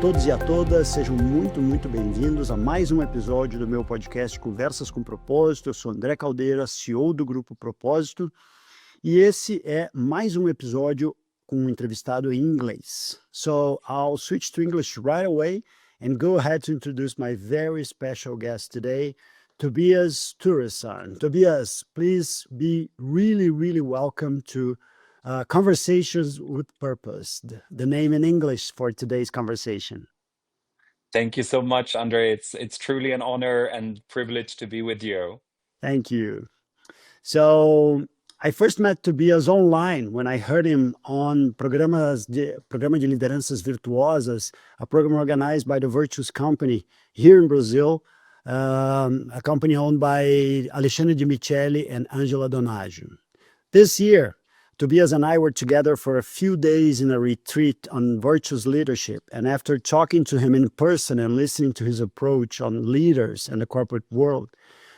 todos e a todas, sejam muito bem-vindos a mais um episódio do meu podcast Conversas com Propósito. Eu sou André Caldeira, CEO do grupo Proposito, e esse é mais um episódio com um entrevistado em inglês. So I'll switch to English right away and go ahead to introduce my very special guest today, Tobias Sturesson. Tobias, please be really welcome to Conversations with Purpose, the name in English for today's conversation. Thank you so much, Andre. It's truly an honor and privilege to be with you. Thank you. So I first met Tobias online when I heard him on Programa de Lideranças Virtuosas, a program organized by the Virtuous Company here in Brazil, a company owned by Alexandre Di Michele and Angela Donaggio. This year, Tobias and I were together for a few days in a retreat on virtuous leadership, and after talking to him in person and listening to his approach on leaders and the corporate world,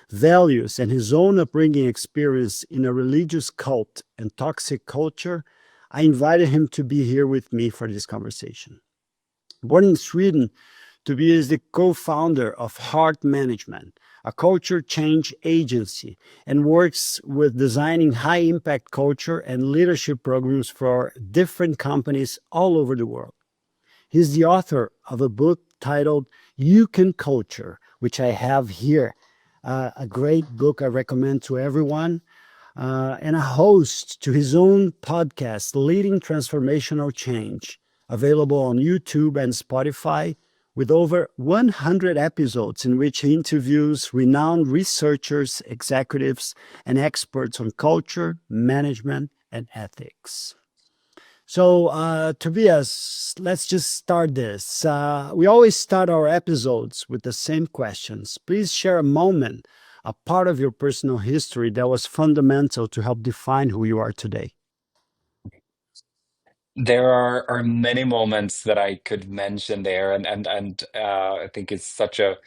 values, and his own upbringing experience in a religious cult and toxic culture, I invited him to be here with me for this conversation. Born in Sweden, Tobias is the co-founder of Heart Management, a culture change agency, and works with designing high-impact culture and leadership programs for different companies all over the world. He's the author of a book titled You Can Culture, which I have here, a great book I recommend to everyone, and a host to his own podcast, Leading Transformational Change, available on YouTube and Spotify, with over 100 episodes in which he interviews renowned researchers, executives, and experts on culture, management, and ethics. So, Tobias, let's just start this. We always start our episodes with the same questions. Please share a moment, a part of your personal history that was fundamental to help define who you are today. There are many moments that I could mention there, and I think it's such a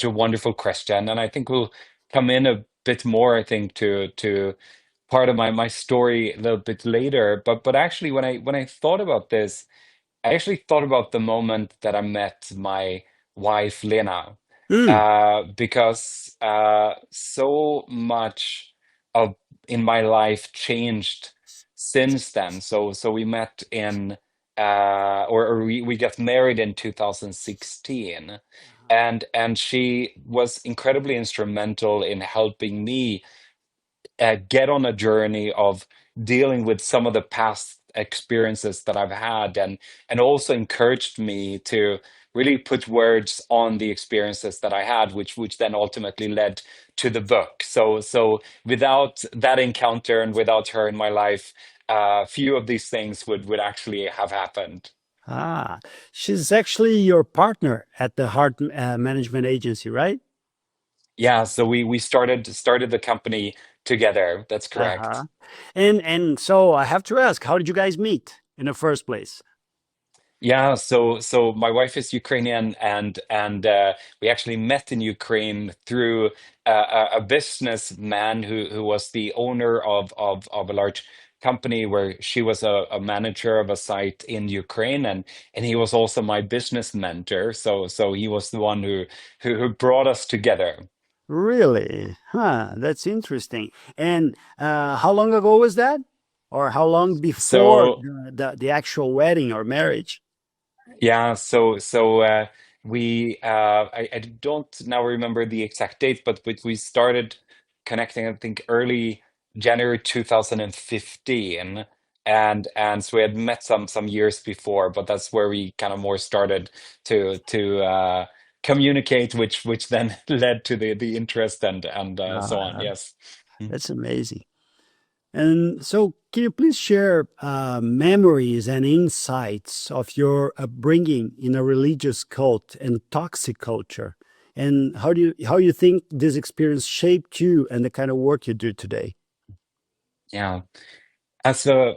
wonderful question, and I think we'll come in a bit more, I think, to part of my story a little bit later. But actually, when I thought about this, I actually thought about the moment that I met my wife, Lena, Mm, because so much of in my life changed since then. So we met in or we got married in 2016, and she was incredibly instrumental in helping me get on a journey of dealing with some of the past experiences that I've had, and also encouraged me to really put words on the experiences that I had, which then ultimately led to the book. So without that encounter and without her in my life, few of these things would actually have happened. ah, she's actually your partner at the Heart Management Agency, right? Yeah, so we started the company together. That's Uh-huh. correct. And so I have to ask, how did you guys meet in the first place? Yeah, so my wife is Ukrainian, and we actually met in Ukraine through a businessman who was the owner of a large company where she was a manager of a site in Ukraine, and he was also my business mentor. So he was the one who brought us together. Really? Huh, that's interesting. And how long ago was that? Or how long before So the actual wedding or marriage? yeah, we I don't now remember the exact date, but we started connecting, I think, early January 2015, and so we had met some years before, but that's where we kind of more started to communicate, which then led to the interest and so on. Ah, Yes. that's amazing. And so, can you please share memories and insights of your upbringing in a religious cult and toxic culture? And how you think this experience shaped you and the kind of work you do today? Yeah. That's a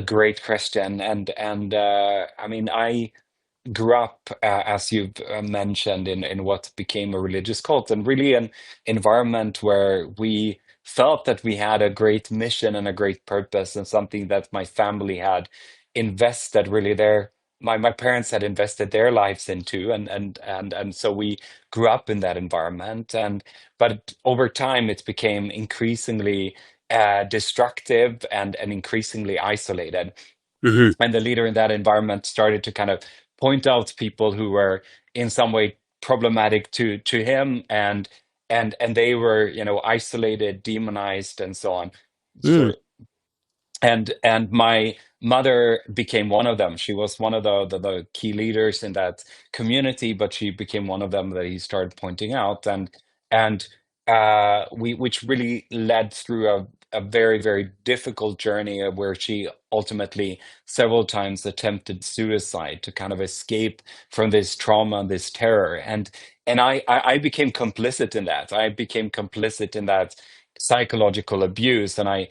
great question, and I mean, I grew up, as you've mentioned, in what became a religious cult, and really an environment where we felt that we had a great mission and a great purpose, and something that my family had invested really my parents had invested their lives into, and so we grew up in that environment. And but over time, it became increasingly destructive and increasingly isolated. Hmm. And the leader in that environment started to kind of point out people who were in some way problematic to him, and they were, isolated, demonized, and so on. Mm. Sorry. And my mother became one of them. She was one of the key leaders in that community, but she became one of them that he started pointing out. And we which really led through a very, very difficult journey, where she ultimately several times attempted suicide to kind of escape from this trauma and this terror. And I became complicit in that. I became complicit in that psychological abuse. And I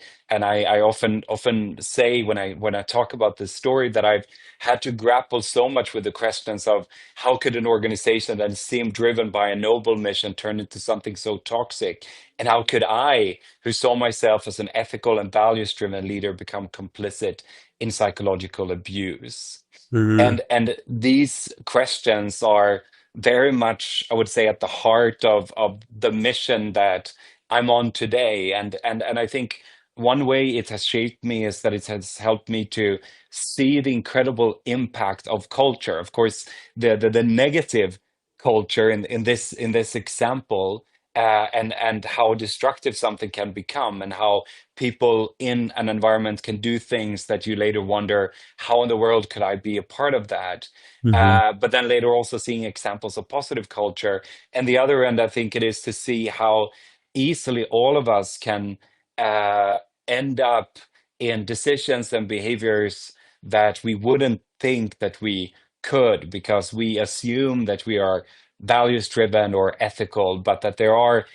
often say, when I talk about this story, that I've had to grapple so much with the questions of how could an organization that seemed driven by a noble mission turn into something so toxic, and how could I, who saw myself as an ethical and values driven leader, become complicit in psychological abuse. Hmm. And these questions are very much, I would say, at the heart of the mission that I'm on today. And I think one way it has shaped me is that it has helped me to see the incredible impact of culture. Of course, the negative culture in this example, and how destructive something can become, and how people in an environment can do things that you later wonder, how in the world could I be a part of that? Hmm. But then later also seeing examples of positive culture. And the other end, I think it is to see how easily all of us can uh, end up in decisions and behaviors that we wouldn't think that we could, because we assume that we are values driven or ethical, but that there are,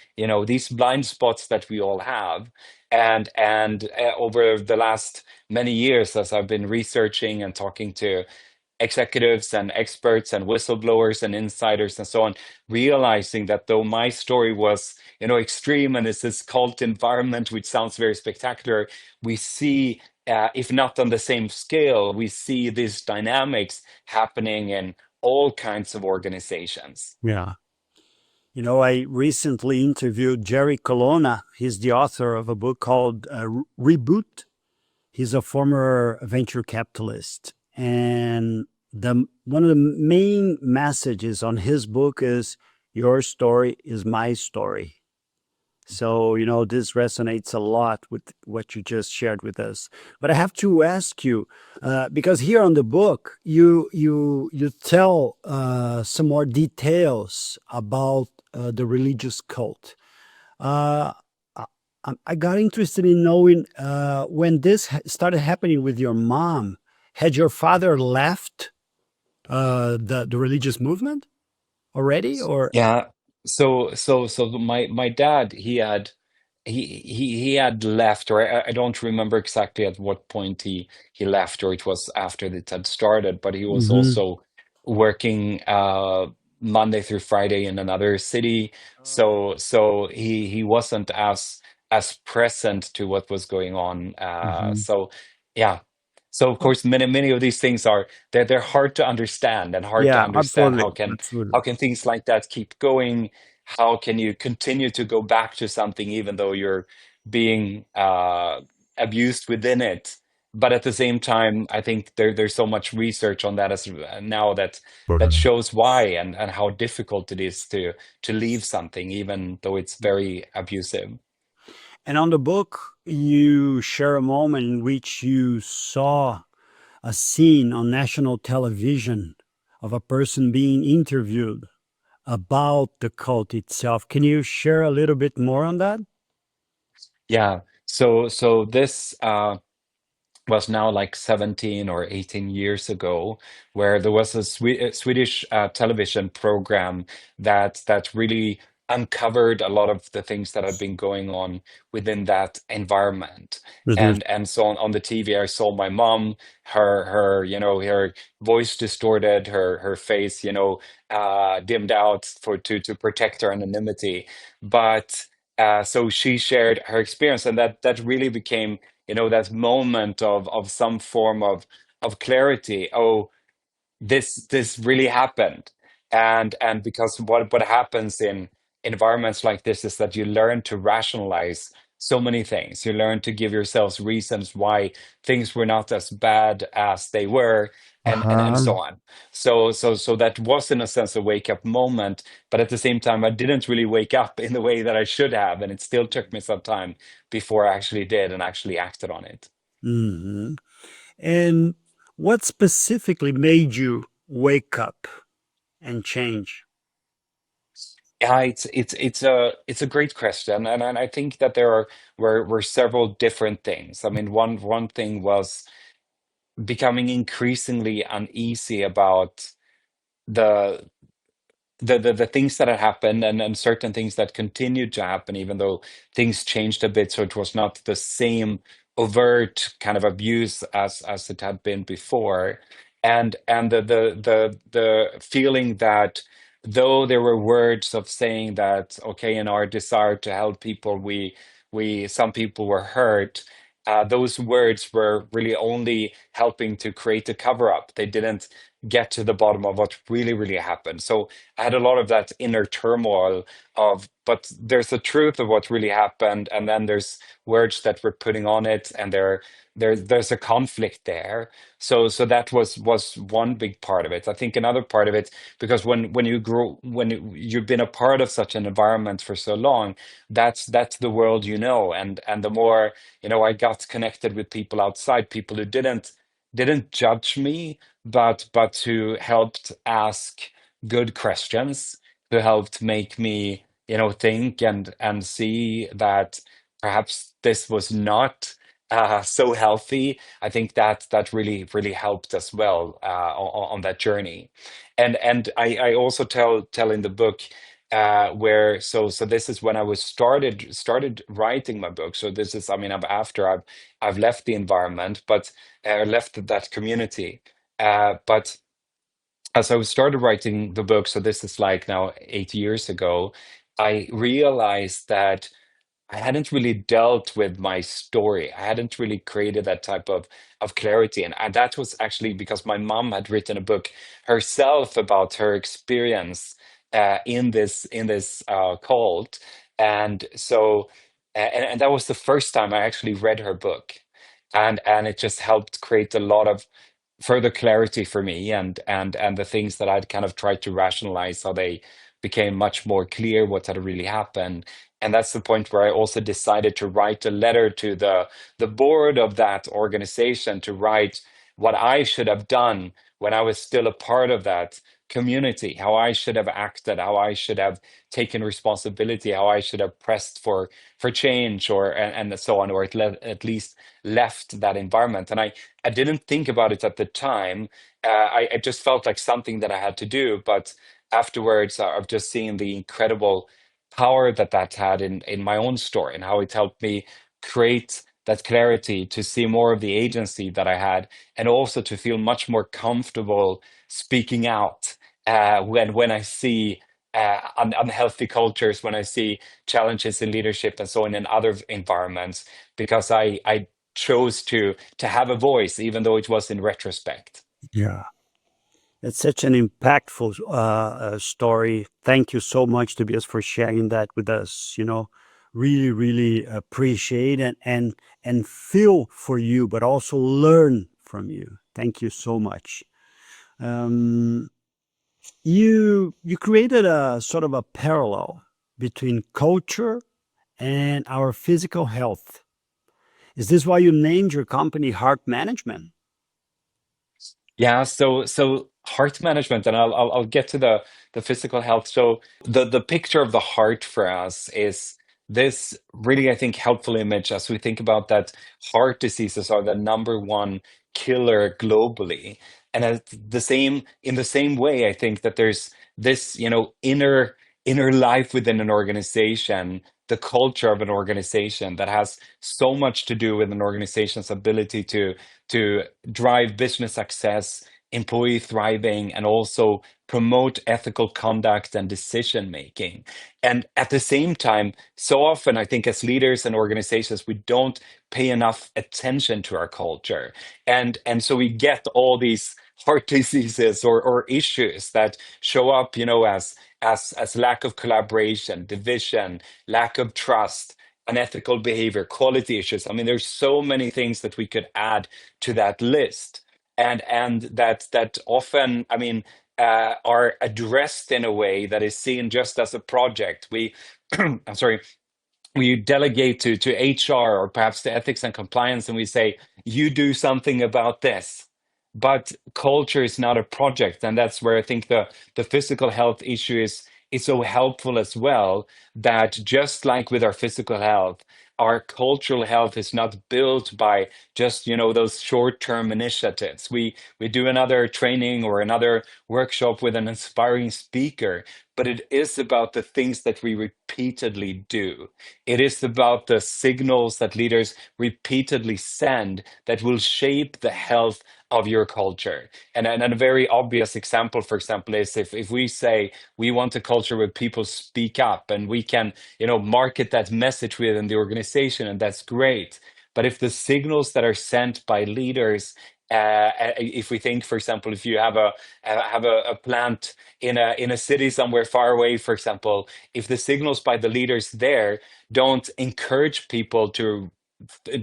these blind spots that we all have. And over the last many years, as I've been researching and talking to executives and experts and whistleblowers and insiders and so on, realizing that though my story was, extreme, and it's this cult environment, which sounds very spectacular, we see, if not on the same scale, we see these dynamics happening in all kinds of organizations. Yeah. I recently interviewed Jerry Colonna. He's the author of a book called Reboot. He's a former venture capitalist. And one of the main messages on his book is your story is my story. So, this resonates a lot with what you just shared with us. But I have to ask you, because here on the book, you tell some more details about the religious cult. Uh, I, I got interested in knowing when this started happening with your mom. Had your father left the religious movement already, or? Yeah. So my dad, he had left, or I don't remember exactly at what point he left, or it was after it had started, but he was Hmm. also working Monday through Friday in another city. So he wasn't as present to what was going on. Hmm. So yeah. So of course, many of these things are, they're hard to understand, and hard to Yeah, understand absolutely, how absolutely. can things like that keep going. How can you continue to go back to something even though you're being abused within it? But at the same time, I think there's so much research on that as now, that shows why, and how difficult it is to leave something even though it's very abusive. And on the book, you share a moment in which you saw a scene on national television of a person being interviewed about the cult itself. Can you share a little bit more on that? Yeah. So this was now like 17 or 18 years ago, where there was a Swedish television program that really uncovered a lot of the things that had been going on within that environment. Hmm. And so on the TV, I saw my mom, her voice distorted, her face, dimmed out to protect her anonymity. But so she shared her experience, and that really became, that moment of some form of clarity. Oh, this really happened. And because what happens in environments like this is that you learn to rationalize so many things. You learn to give yourselves reasons why things were not as bad as they were, and Uh-huh. so on. So that was in a sense a wake up moment, but at the same time I didn't really wake up in the way that I should have, and it still took me some time before I actually did and actually acted on it. Hmm. And what specifically made you wake up and change? Yeah, it's a great question, and I think that there were several different things. I mean, one thing was becoming increasingly uneasy about the the things that had happened, and certain things that continued to happen, even though things changed a bit, so it was not the same overt kind of abuse as it had been before. And the feeling that though there were words of saying that, okay, in our desire to help people, we some people were hurt. Those words were really only helping to create a cover up. They didn't get to the bottom of what really happened. So I had a lot of that inner turmoil of, but there's the truth of what really happened, and then there's words that we're putting on it, and there's a conflict there. So that was one big part of it. I think another part of it, because when you grow, you've been a part of such an environment for so long, that's the world you know, and the more I got connected with people outside, people who didn't judge me, but who helped ask good questions, who helped make me, think and see that perhaps this was not so healthy. I think that really helped as well on that journey. And I also tell in the book where so this is when I was started writing my book. So this is, I mean, after I've left the environment, but left that community. But as I started writing the book, so this is like now 8 years ago, I realized that I hadn't really dealt with my story. I hadn't really created that type of clarity, and that was actually because my mom had written a book herself about her experience in this cult, and so and that was the first time I actually read her book, and it just helped create a lot of further clarity for me, and the things that I'd kind of tried to rationalize, how they became much more clear what had really happened. And that's the point where I also decided to write a letter to the board of that organization, to write what I should have done when I was still a part of that community, how I should have acted, how I should have taken responsibility, how I should have pressed for change, or and so on, or at least left that environment. And I didn't think about it at the time. I just felt like something that I had to do. But afterwards, I've just seen the incredible power that had in my own story, and how it helped me create that clarity, to see more of the agency that I had, and also to feel much more comfortable speaking out when I see unhealthy cultures, when I see challenges in leadership and so on in other environments, because I chose to have a voice, even though it was in retrospect. Yeah. It's such an impactful story. Thank you so much, Tobias, for sharing that with us. Really, really appreciate it and feel for you, but also learn from you. Thank you so much. Um, you created a sort of a parallel between culture and our physical health. Is this why you named your company Heart Management? Yeah, so heart management, and I'll get to the physical health. So the picture of the heart for us is this really, I think, helpful image as we think about that heart diseases are the number one killer globally. And at in the same way, I think that there's this, inner life within an organization, the culture of an organization, that has so much to do with an organization's ability to drive business success, employee thriving, and also promote ethical conduct and decision making. And at the same time, so often I think as leaders and organizations, we don't pay enough attention to our culture. And so we get all these heart diseases or issues that show up, as lack of collaboration, division, lack of trust, unethical behavior, quality issues. I mean, there's so many things that we could add to that list, and that often, I mean, are addressed in a way that is seen just as a project. I'm sorry, we delegate to HR or perhaps to ethics and compliance, and we say, you do something about this. But culture is not a project, and that's where I think the physical health issue is so helpful as well. That just like with our physical health, our cultural health is not built by just those short-term initiatives. We do another training or another workshop with an inspiring speaker, but it is about the things that we repeatedly do. It is about the signals that leaders repeatedly send that will shape the health of your culture. And a very obvious example, for example, is if we say we want a culture where people speak up and we can, market that message within the organization, and that's great. But if the signals that are sent by leaders, if we think, for example, if you have a plant in a city somewhere far away, for example, if the signals by the leaders there don't encourage people to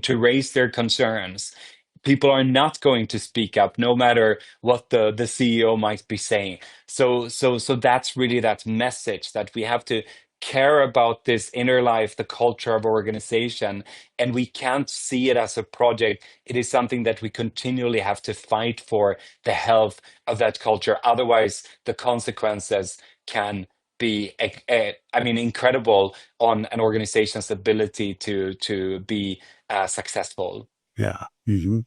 raise their concerns, people are not going to speak up, no matter what the CEO might be saying. So that's really that message that we have to care about this inner life, the culture of organization, and we can't see it as a project. It is something that we continually have to fight for the health of that culture. Otherwise, the consequences can be, I mean, incredible on an organization's ability to be successful. Yeah. Mhm.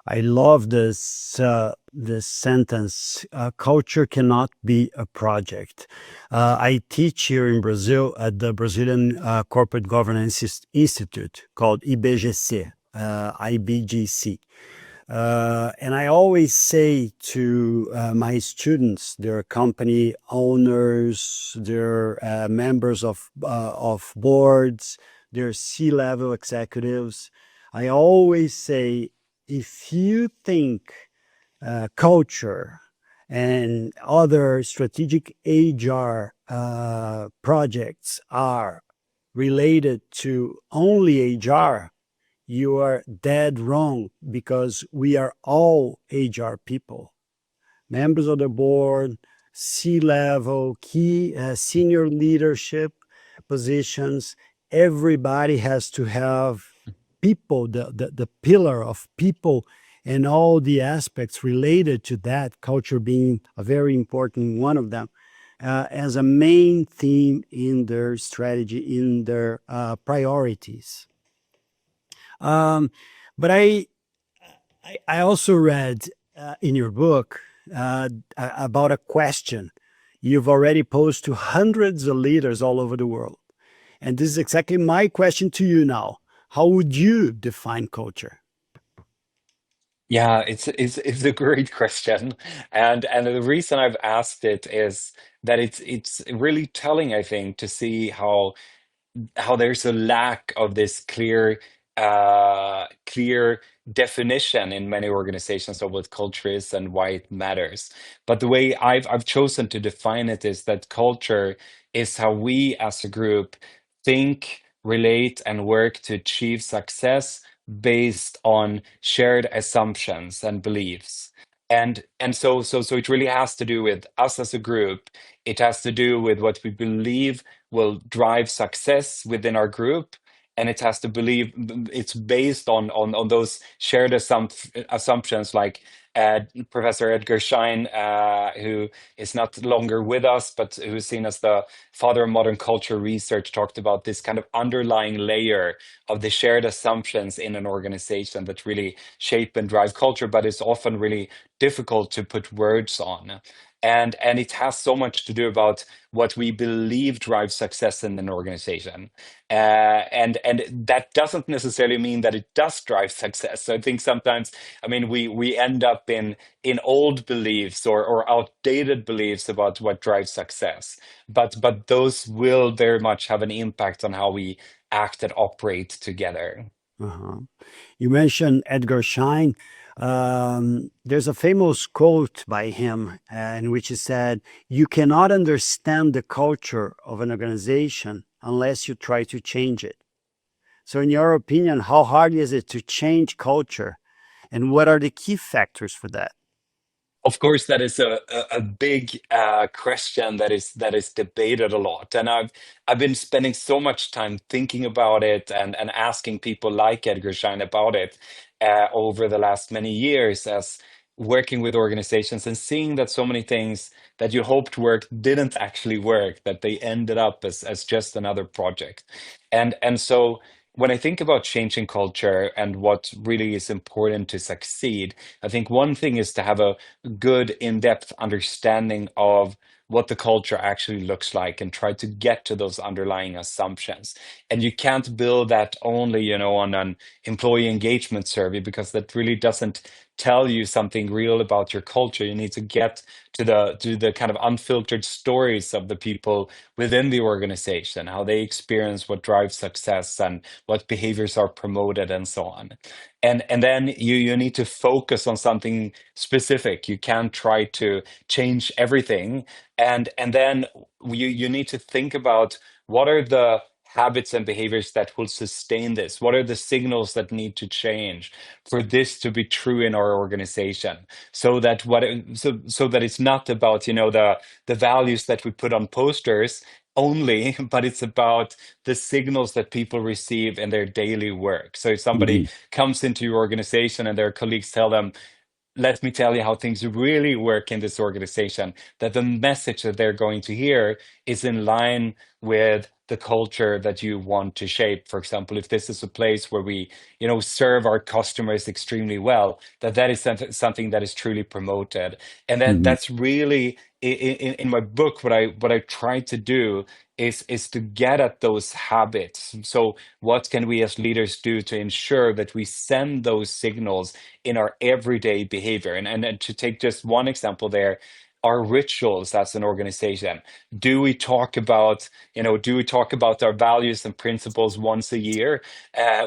I love this sentence. Culture cannot be a project. I teach here in Brazil at the Brazilian Corporate Governance Institute called IBGC, IBGC. And I always say to my students, their company owners, their members of boards, their C-level executives, I always say, if you think culture and other strategic HR projects are related to only HR, you are dead wrong, because we are all HR people, members of the board, C-level, key senior leadership positions. Everybody has to have people, the pillar of people, and all the aspects related to that, culture being a very important one of them, as a main theme in their strategy, in their priorities. Um, but I also read in your book about a question you've already posed to hundreds of leaders all over the world. And this is exactly my question to you now. How would you define culture? Yeah, it's a great question, and the reason I've asked it is that it's really telling, I think, to see how there's a lack of this clear definition in many organizations of what culture is and why it matters. But the way I've chosen to define it is that culture is how we as a group think, relate, and work to achieve success based on shared assumptions and beliefs. And so it really has to do with us as a group. It has to do with what we believe will drive success within our group, and it has to believe it's based on those shared assumptions, like Professor Edgar Schein, who is not longer with us, but who's seen as the father of modern culture research, talked about this kind of underlying layer of the shared assumptions in an organization that really shape and drive culture, but it's often really difficult to put words on. And it has so much to do about what we believe drives success in an organization. And that doesn't necessarily mean that it does drive success. So I think sometimes, I mean, we end up in old beliefs or outdated beliefs about what drives success. But those will very much have an impact on how we act and operate together. Uh-huh. You mentioned Edgar Schein. There's a famous quote by him in which he said, "You cannot understand the culture of an organization unless you try to change it." So, in your opinion, how hard is it to change culture, and what are the key factors for that? Of course, that is a big question that is debated a lot, and I've been spending so much time thinking about it and asking people like Edgar Schein about it over the last many years as working with organizations and seeing that so many things that you hoped worked didn't actually work, that they ended up as just another project, and so. When I think about changing culture and what really is important to succeed, I think one thing is to have a good in-depth understanding of what the culture actually looks like and try to get to those underlying assumptions. And you can't build that only, on an employee engagement survey because that really doesn't tell you something real about your culture. You need to get to the kind of unfiltered stories of the people within the organization, how they experience what drives success and what behaviors are promoted and so on. And then you need to focus on something specific. You can't try to change everything. And then you need to think about what are the habits and behaviors that will sustain this? What are the signals that need to change for this to be true in our organization? So that so that it's not about, the values that we put on posters only, but it's about the signals that people receive in their daily work. So if somebody Mhm. comes into your organization and their colleagues tell them, let me tell you how things really work in this organization, that the message that they're going to hear is in line with the culture that you want to shape. For example, if this is a place where we, serve our customers extremely well, that is something that is truly promoted. And then Mhm. that's really in my book, what I try to do is to get at those habits. So what can we as leaders do to ensure that we send those signals in our everyday behavior? And to take just one example there, our rituals as an organization. Do we talk about our values and principles once a year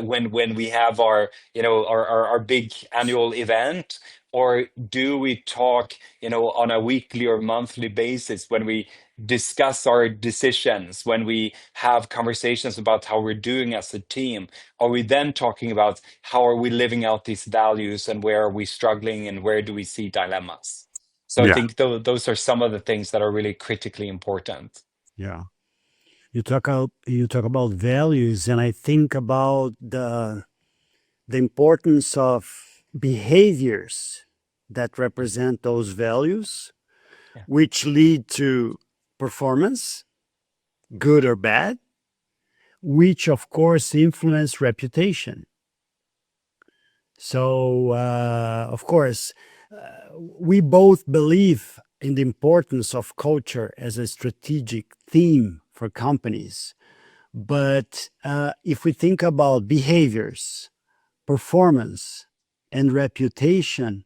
when we have our, our big annual event? Or do we talk, on a weekly or monthly basis when we discuss our decisions, when we have conversations about how we're doing as a team? Are we then talking about how are we living out these values and where are we struggling and where do we see dilemmas? So I Yeah, think those are some of the things that are really critically important. yeah. You talk about values, and I think about the importance of behaviors that represent those values, Yeah. which lead to performance, good or bad, which of course influence reputation. So, of course, we both believe in the importance of culture as a strategic theme for companies. But if we think about behaviors, performance, and reputation,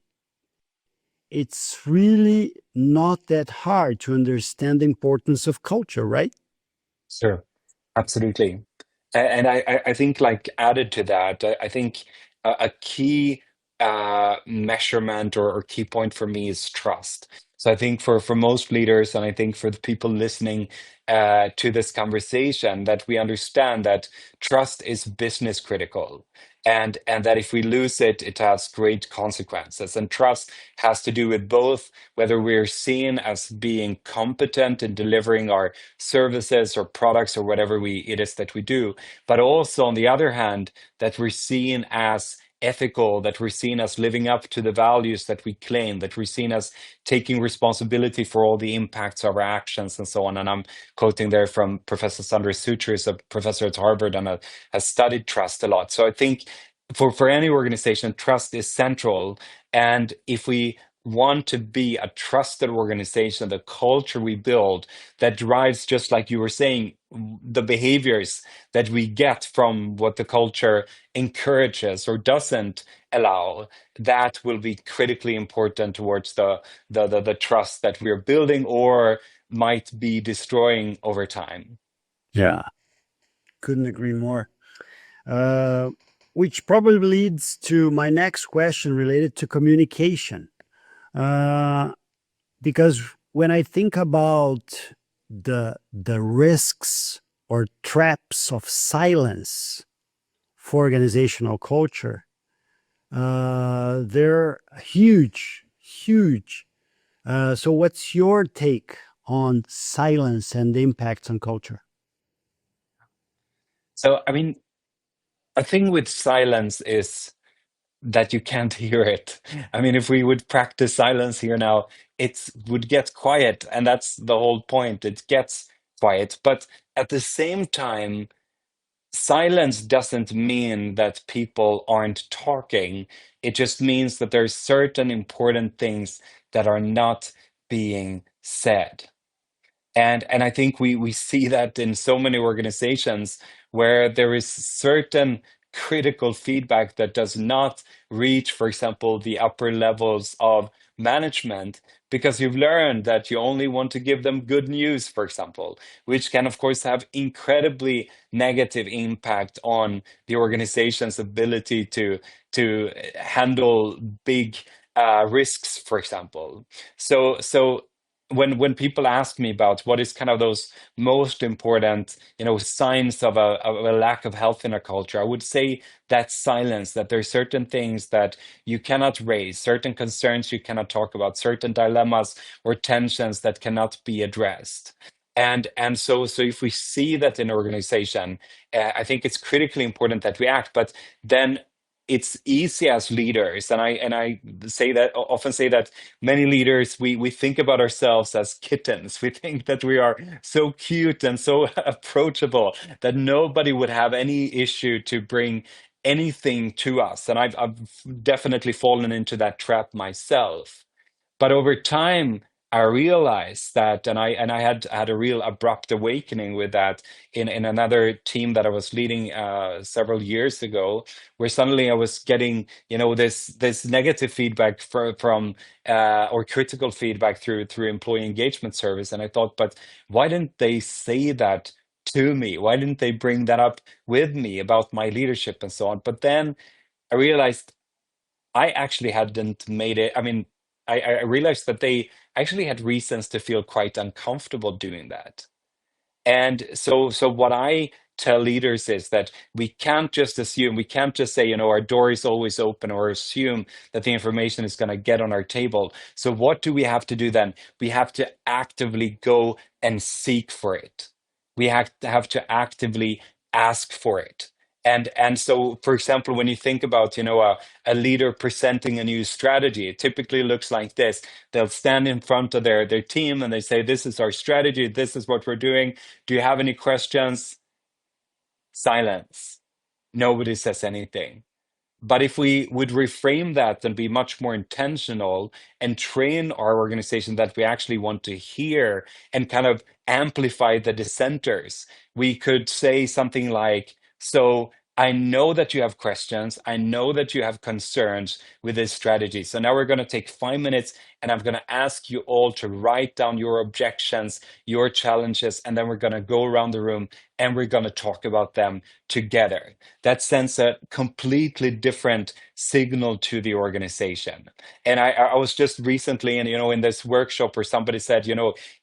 it's really not that hard to understand the importance of culture, right? Sure. Absolutely. And I think like added to that, I think a key measurement or key point for me is trust. So I think for most leaders, and I think for the people listening to this conversation, that we understand that trust is business critical. And that if we lose it, it has great consequences. And trust has to do with both whether we're seen as being competent in delivering our services or products or whatever it is that we do, but also on the other hand, that we're seen as ethical, that we're seen as living up to the values that we claim, that we're seen as taking responsibility for all the impacts of our actions and so on. And I'm quoting there from Professor Sandra Sucher, who's a professor at Harvard and has studied trust a lot. So I think for any organization, trust is central. And if we want to be a trusted organization, the culture we build that drives, just like you were saying, the behaviors that we get from what the culture encourages or doesn't allow, that will be critically important towards the trust that we're building or might be destroying over time. Yeah, couldn't agree more. Uh, which probably leads to my next question related to communication. Because when I think about the risks or traps of silence for organizational culture, they're huge, huge. So what's your take on silence and the impacts on culture? So, I mean, a thing with silence is that you can't hear it. I mean, if we would practice silence here now, it would get quiet, and that's the whole point. It gets quiet. But at the same time, silence doesn't mean that people aren't talking. It just means that there's certain important things that are not being said. And I think we see that in so many organizations where there is certain critical feedback that does not reach, for example, the upper levels of management, because you've learned that you only want to give them good news, for example, which can, of course, have incredibly negative impact on the organization's ability to handle big risks, for example. So when people ask me about what is kind of those most important, signs of a lack of health in a culture, I would say that silence, that there's certain things that you cannot raise, certain concerns you cannot talk about, certain dilemmas or tensions that cannot be addressed. And so if we see that in an organization, I think it's critically important that we act. But then it's easy as leaders, and I say that often say that many leaders, we think about ourselves as kittens. We think that we are so cute and so approachable that nobody would have any issue to bring anything to us. And I've definitely fallen into that trap myself. But over time, I realized that, and I had a real abrupt awakening with that in another team that I was leading several years ago, where suddenly I was getting, this negative feedback from or critical feedback through employee engagement service, and I thought, but why didn't they say that to me? Why didn't they bring that up with me about my leadership and so on? But then I realized I actually hadn't made it. I mean, I realized that they actually had reasons to feel quite uncomfortable doing that. And so what I tell leaders is that we can't just assume, we can't just say, our door is always open, or assume that the information is going to get on our table. So what do we have to do then? We have to actively go and seek for it. We have to actively ask for it. And so, for example, when you think about, a leader presenting a new strategy, it typically looks like this. They'll stand in front of their team and they say, this is our strategy, this is what we're doing. Do you have any questions? Silence. Nobody says anything. But if we would reframe that and be much more intentional and train our organization that we actually want to hear and kind of amplify the dissenters, we could say something like, so I know that you have questions. I know that you have concerns with this strategy. So now we're going to take 5 minutes and I'm going to ask you all to write down your objections, your challenges, and then we're going to go around the room and we're going to talk about them together. That sends a completely different signal to the organization. And I was just recently in this workshop where somebody said,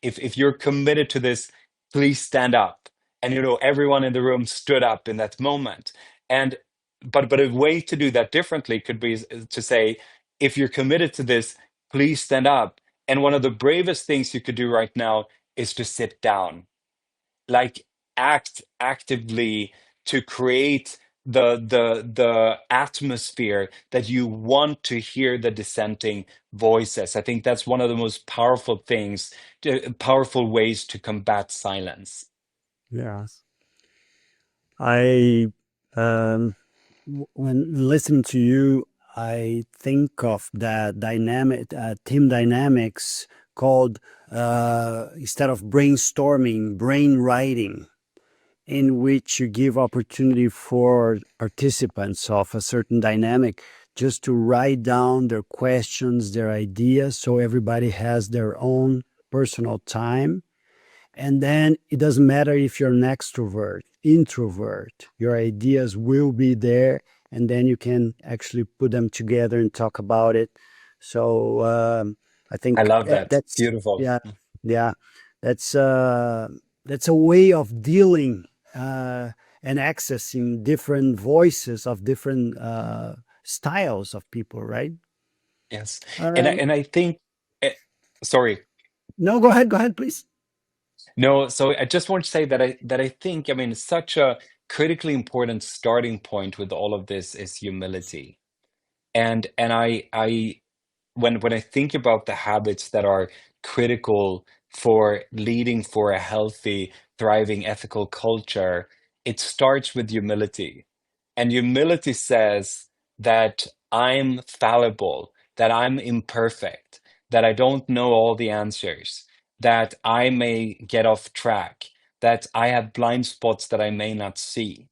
if you're committed to this, please stand up. And everyone in the room stood up in that moment. And but a way to do that differently could be to say, if you're committed to this, please stand up. And one of the bravest things you could do right now is to sit down, like act actively to create the atmosphere that you want to hear the dissenting voices. I think that's one of the most powerful things, powerful ways to combat silence. Yes. I when listening to you, I think of that dynamic, team dynamics called, instead of brainstorming, brain writing, in which you give opportunity for participants of a certain dynamic just to write down their questions, their ideas, so everybody has their own personal time. And then it doesn't matter if you're an extrovert, introvert, your ideas will be there and then you can actually put them together and talk about it. So I I think love that. that's, Beautiful. yeah, yeah, that's uh, that's a way of dealing and accessing different voices of different styles of people, right? Yes. Um, And I think, eh, sorry. no, go ahead, please. No, so I just want to say that I think, I mean, such a critically important starting point with all of this is humility. And I when I think about the habits that are critical for leading for a healthy, thriving, ethical culture, it starts with humility. And humility says that I'm fallible, that I'm imperfect, that I don't know all the answers, that I may get off track, that I have blind spots that I may not see.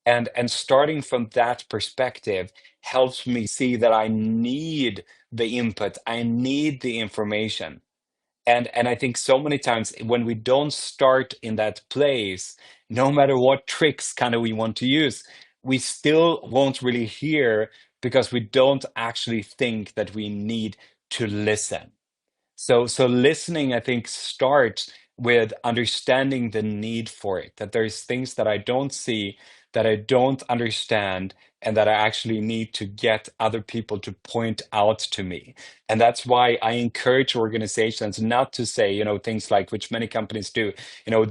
And starting from that perspective helps me see that I need the input, I need the information. And I think so many times when we don't start in that place, no matter what tricks kind of we want to use, we still won't really hear because we don't actually think that we need to listen. So listening, I think, starts with understanding the need for it, that there's things that I don't see, that I don't understand, and that I actually need to get other people to point out to me. And that's why I encourage organizations not to say, things like which many companies do,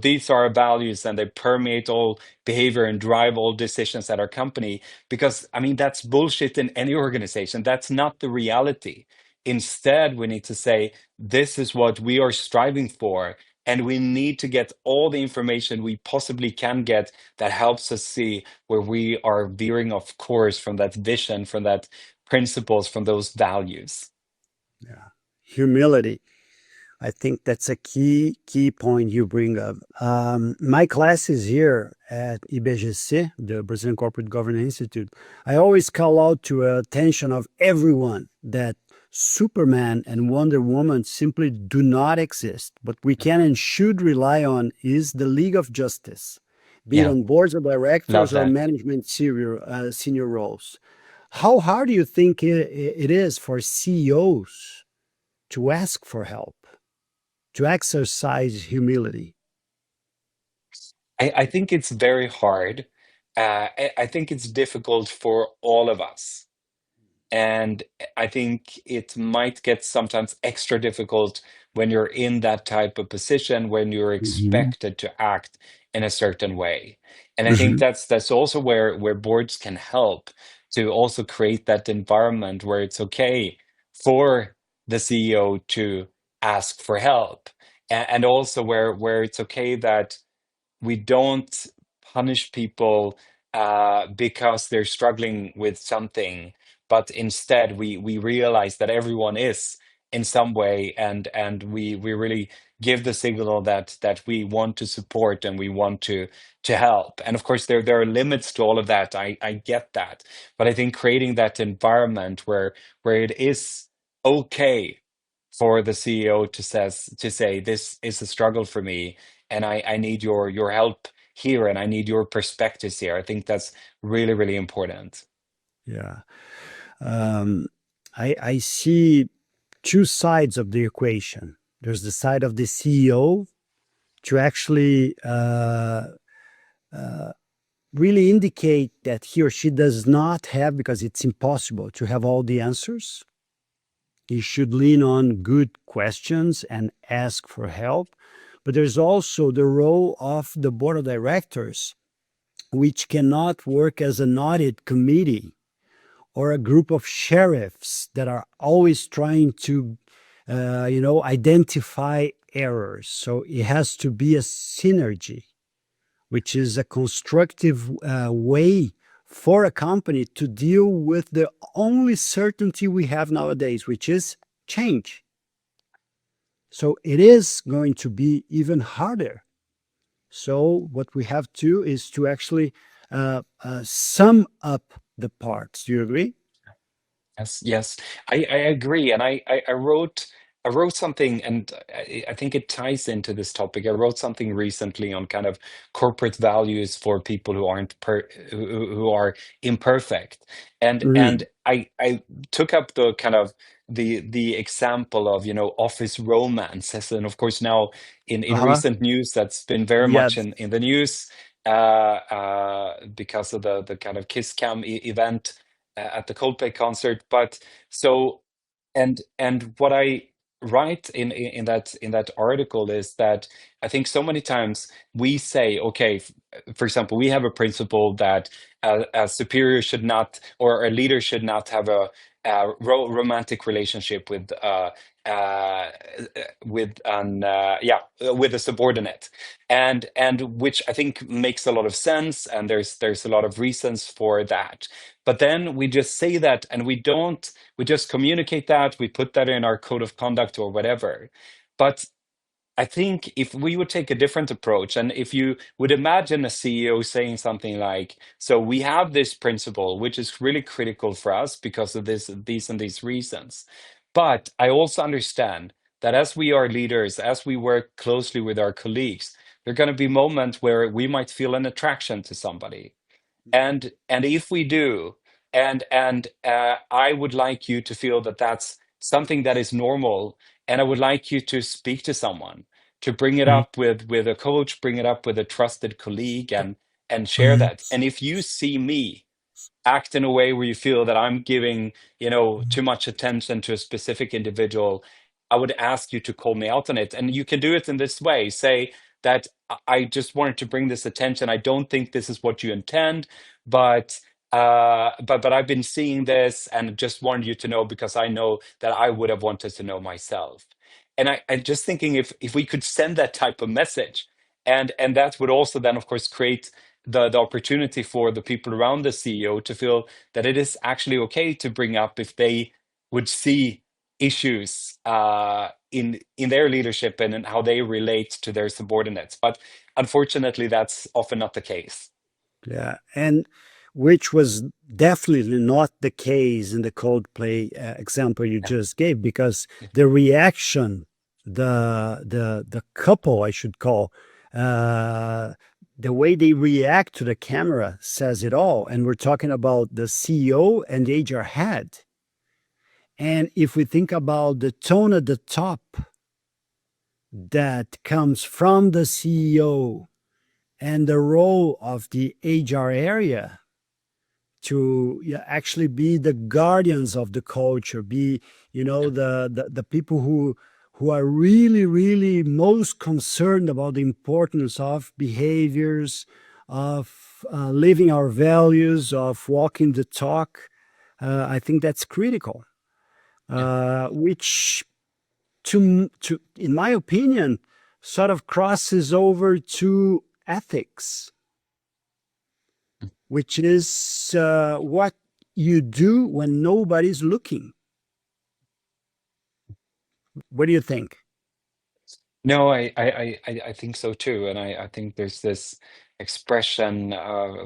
these are our values and they permeate all behavior and drive all decisions at our company. Because I mean, that's bullshit in any organization. That's not the reality. Instead, we need to say, this is what we are striving for. And we need to get all the information we possibly can get that helps us see where we are veering off course from that vision, from that principles, from those values. Yeah. Humility. I think that's a key point you bring up. My classes here at IBGC, the Brazilian Corporate Governance Institute, I always call out to attention of everyone that Superman and Wonder Woman simply do not exist. What we can and should rely on is the League of Justice, be it Yeah, on boards of love directors or that. management senior roles. How hard do you think it is for CEOs to ask for help, to exercise humility? I think it's very hard. I think it's difficult for all of us. And I think it might get sometimes extra difficult when you're in that type of position, when you're Mhm. expected to act in a certain way. And I think Mhm. that's also where boards can help to also create that environment where it's okay for the CEO to ask for help. And also where it's okay that we don't punish people because they're struggling with something, but instead we realize that everyone is in some way, and we really give the signal that we want to support and we want to help. And of course, there are limits to all of that. I get that, but I think creating that environment where it is okay for the CEO to say this is a struggle for me and I need your help here and I need your perspectives here. I think that's really, really important. Yeah. Um, I see two sides of the equation. There's the side of the CEO to actually uh, really indicate that he or she does not have, because it's impossible to have all the answers. He should lean on good questions and ask for help. But there's also the role of the board of directors, which cannot work as an audit committee or a group of sheriffs that are always trying to, identify errors. So it has to be a synergy, which is a constructive way for a company to deal with the only certainty we have nowadays, which is change. So it is going to be even harder. So what we have to is to actually sum up the parts. Do you agree? Yes, yes, I agree. And I wrote I wrote something, and I think it ties into this topic. I wrote something recently on kind of corporate values for people who aren't who are imperfect, and Mm. I took up the kind of the example of, office romances, and of course now in Uh-huh. recent news that's been very Yeah. much in the news, because of the kind of kiss cam event at the Coldplay concert. But so and what I write in that article is that I think so many times we say, okay, for example, we have a principle that a superior should not, or a leader should not have a romantic relationship uh, with a subordinate, and which I think makes a lot of sense, and there's a lot of reasons for that. But then we just say that, and we just communicate that, we put that in our code of conduct or whatever. But I think if we would take a different approach, and if you would imagine a CEO saying something like, so we have this principle, which is really critical for us because of these and these reasons. But I also understand that as we are leaders, as we work closely with our colleagues, there are going to be moments where we might feel an attraction to somebody, and if we do, and I would like you to feel that that's something that is normal, and I would like you to speak to someone, to bring it Mhm. up with a coach, bring it up with a trusted colleague, and share Mhm. that. And if you see me act in a way where you feel that I'm giving, too much attention to a specific individual, I would ask you to call me out on it. And you can do it in this way. Say that I just wanted to bring this attention. I don't think this is what you intend, but but I've been seeing this and just wanted you to know because I know that I would have wanted to know myself. And I'm just thinking if we could send that type of message, and that would also then of course create the opportunity for the people around the CEO to feel that it is actually okay to bring up if they would see issues in their leadership and in how they relate to their subordinates. But unfortunately, that's often not the case. Yeah, and which was definitely not the case in the Coldplay example you Yeah. just gave, because the reaction, the couple, I should call, uh, the way they react to the camera says it all. And we're talking about the CEO and the HR head. And if we think about the tone at the top that comes from the CEO and the role of the HR area to, yeah, actually be the guardians of the culture, be, Yeah. the people who are really, really most concerned about the importance of behaviors, of living our values, of walking the talk. I think that's critical, Yeah. which to in my opinion sort of crosses over to ethics, which is what you do when nobody's looking. What do you think? No, I think so too, and I think there's this expression,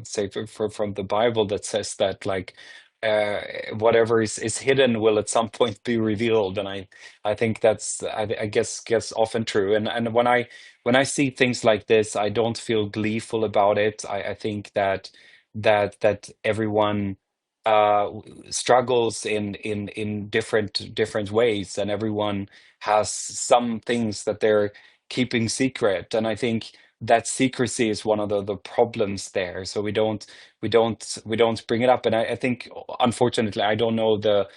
say from the Bible that says that like uh, whatever is hidden will at some point be revealed, and I think that's I guess often true, and when I see things like this, I don't feel gleeful about it. I think that everyone struggles in different ways, and everyone has some things that they're keeping secret, and I think that secrecy is one of the problems there. So we don't bring it up, and I think unfortunately I don't know the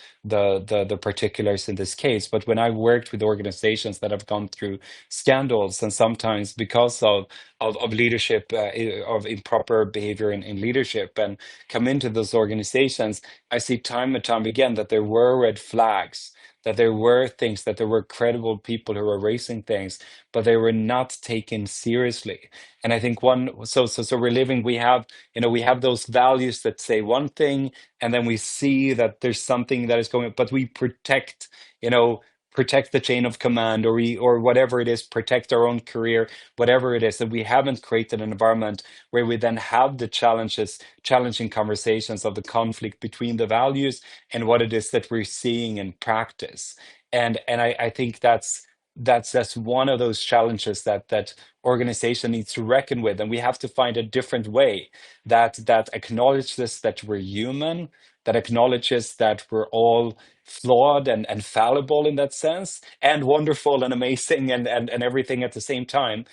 particulars in this case, but when I worked with organizations that have gone through scandals, and sometimes because of leadership, of improper behavior in leadership, and come into those organizations, I see time and time again that there were red flags, that there were things, that there were credible people who were raising things, but they were not taken seriously. And I think so we're living, we have those values that say one thing, and then we see that there's something that is going, but we you know, protect the chain of command, or whatever it is, protect our own career, whatever it is, that we haven't created an environment where we then have the challenging conversations of the conflict between the values and what it is that we're seeing in practice. And I think that's one of those challenges that organization needs to reckon with, and we have to find a different way that acknowledges that we're human, that acknowledges that we're all flawed and fallible in that sense, and wonderful and amazing and everything at the same time,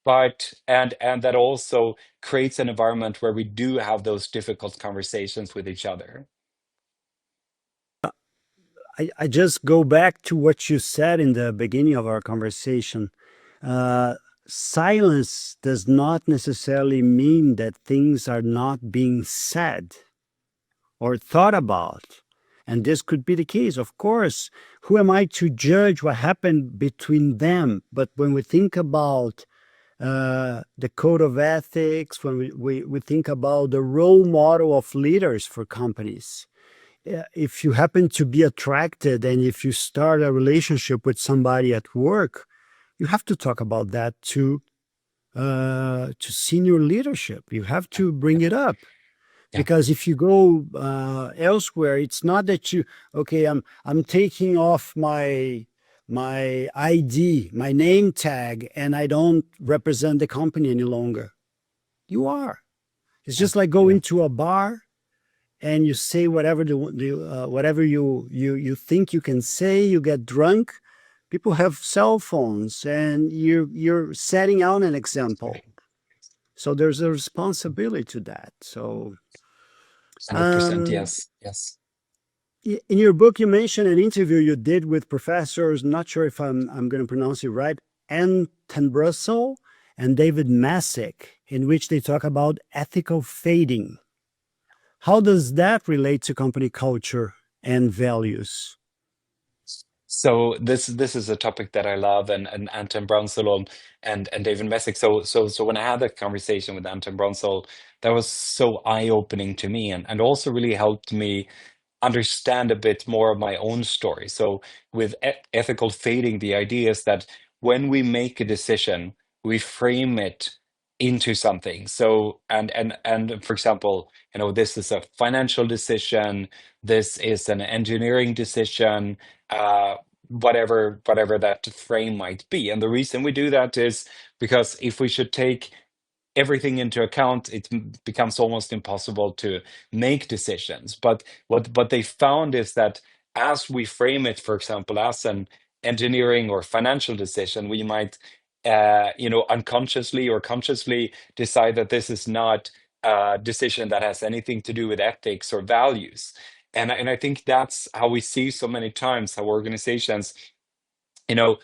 but and that also creates an environment where we do have those difficult conversations with each other. I just go back to what you said in the beginning of our conversation. Uh, Silence does not necessarily mean that things are not being said or thought about. And this could be the case, of course. Who am I to judge what happened between them? But when we think about the code of ethics, when we think about the role model of leaders for companies, if you happen to be attracted and if you start a relationship with somebody at work, you have to talk about that to senior leadership. You have to bring it up. Yeah. Because if you go elsewhere, it's not that okay, I'm taking off my ID, my name tag, and I don't represent the company any longer. You are. It's just like going to a bar and you say whatever whatever you think you can say. You get drunk. People have cell phones, and you're setting out an example. So there's a responsibility to that. So 100%, um, yes, yes. in your book, you mentioned an interview you did with professors. Not sure if I'm going to pronounce it right. Anne Brussel and David Masick, in which they talk about ethical fading. How does that relate to company culture and values? So this is a topic that I love, and Anton Bronsel and David Messick. So when I had that conversation with Anton Bronsel, that was so eye-opening to me, and also really helped me understand a bit more of my own story. So with ethical fading, the idea is that when we make a decision, we frame it into something. So and for example, this is a financial decision, this is an engineering decision, whatever that frame might be. And the reason we do that is because if we should take everything into account, it becomes almost impossible to make decisions. But what they found is that as we frame it, for example, as an engineering or financial decision, we might, unconsciously or consciously decide that this is not a decision that has anything to do with ethics or values. And I think that's how we see so many times how organizations you know,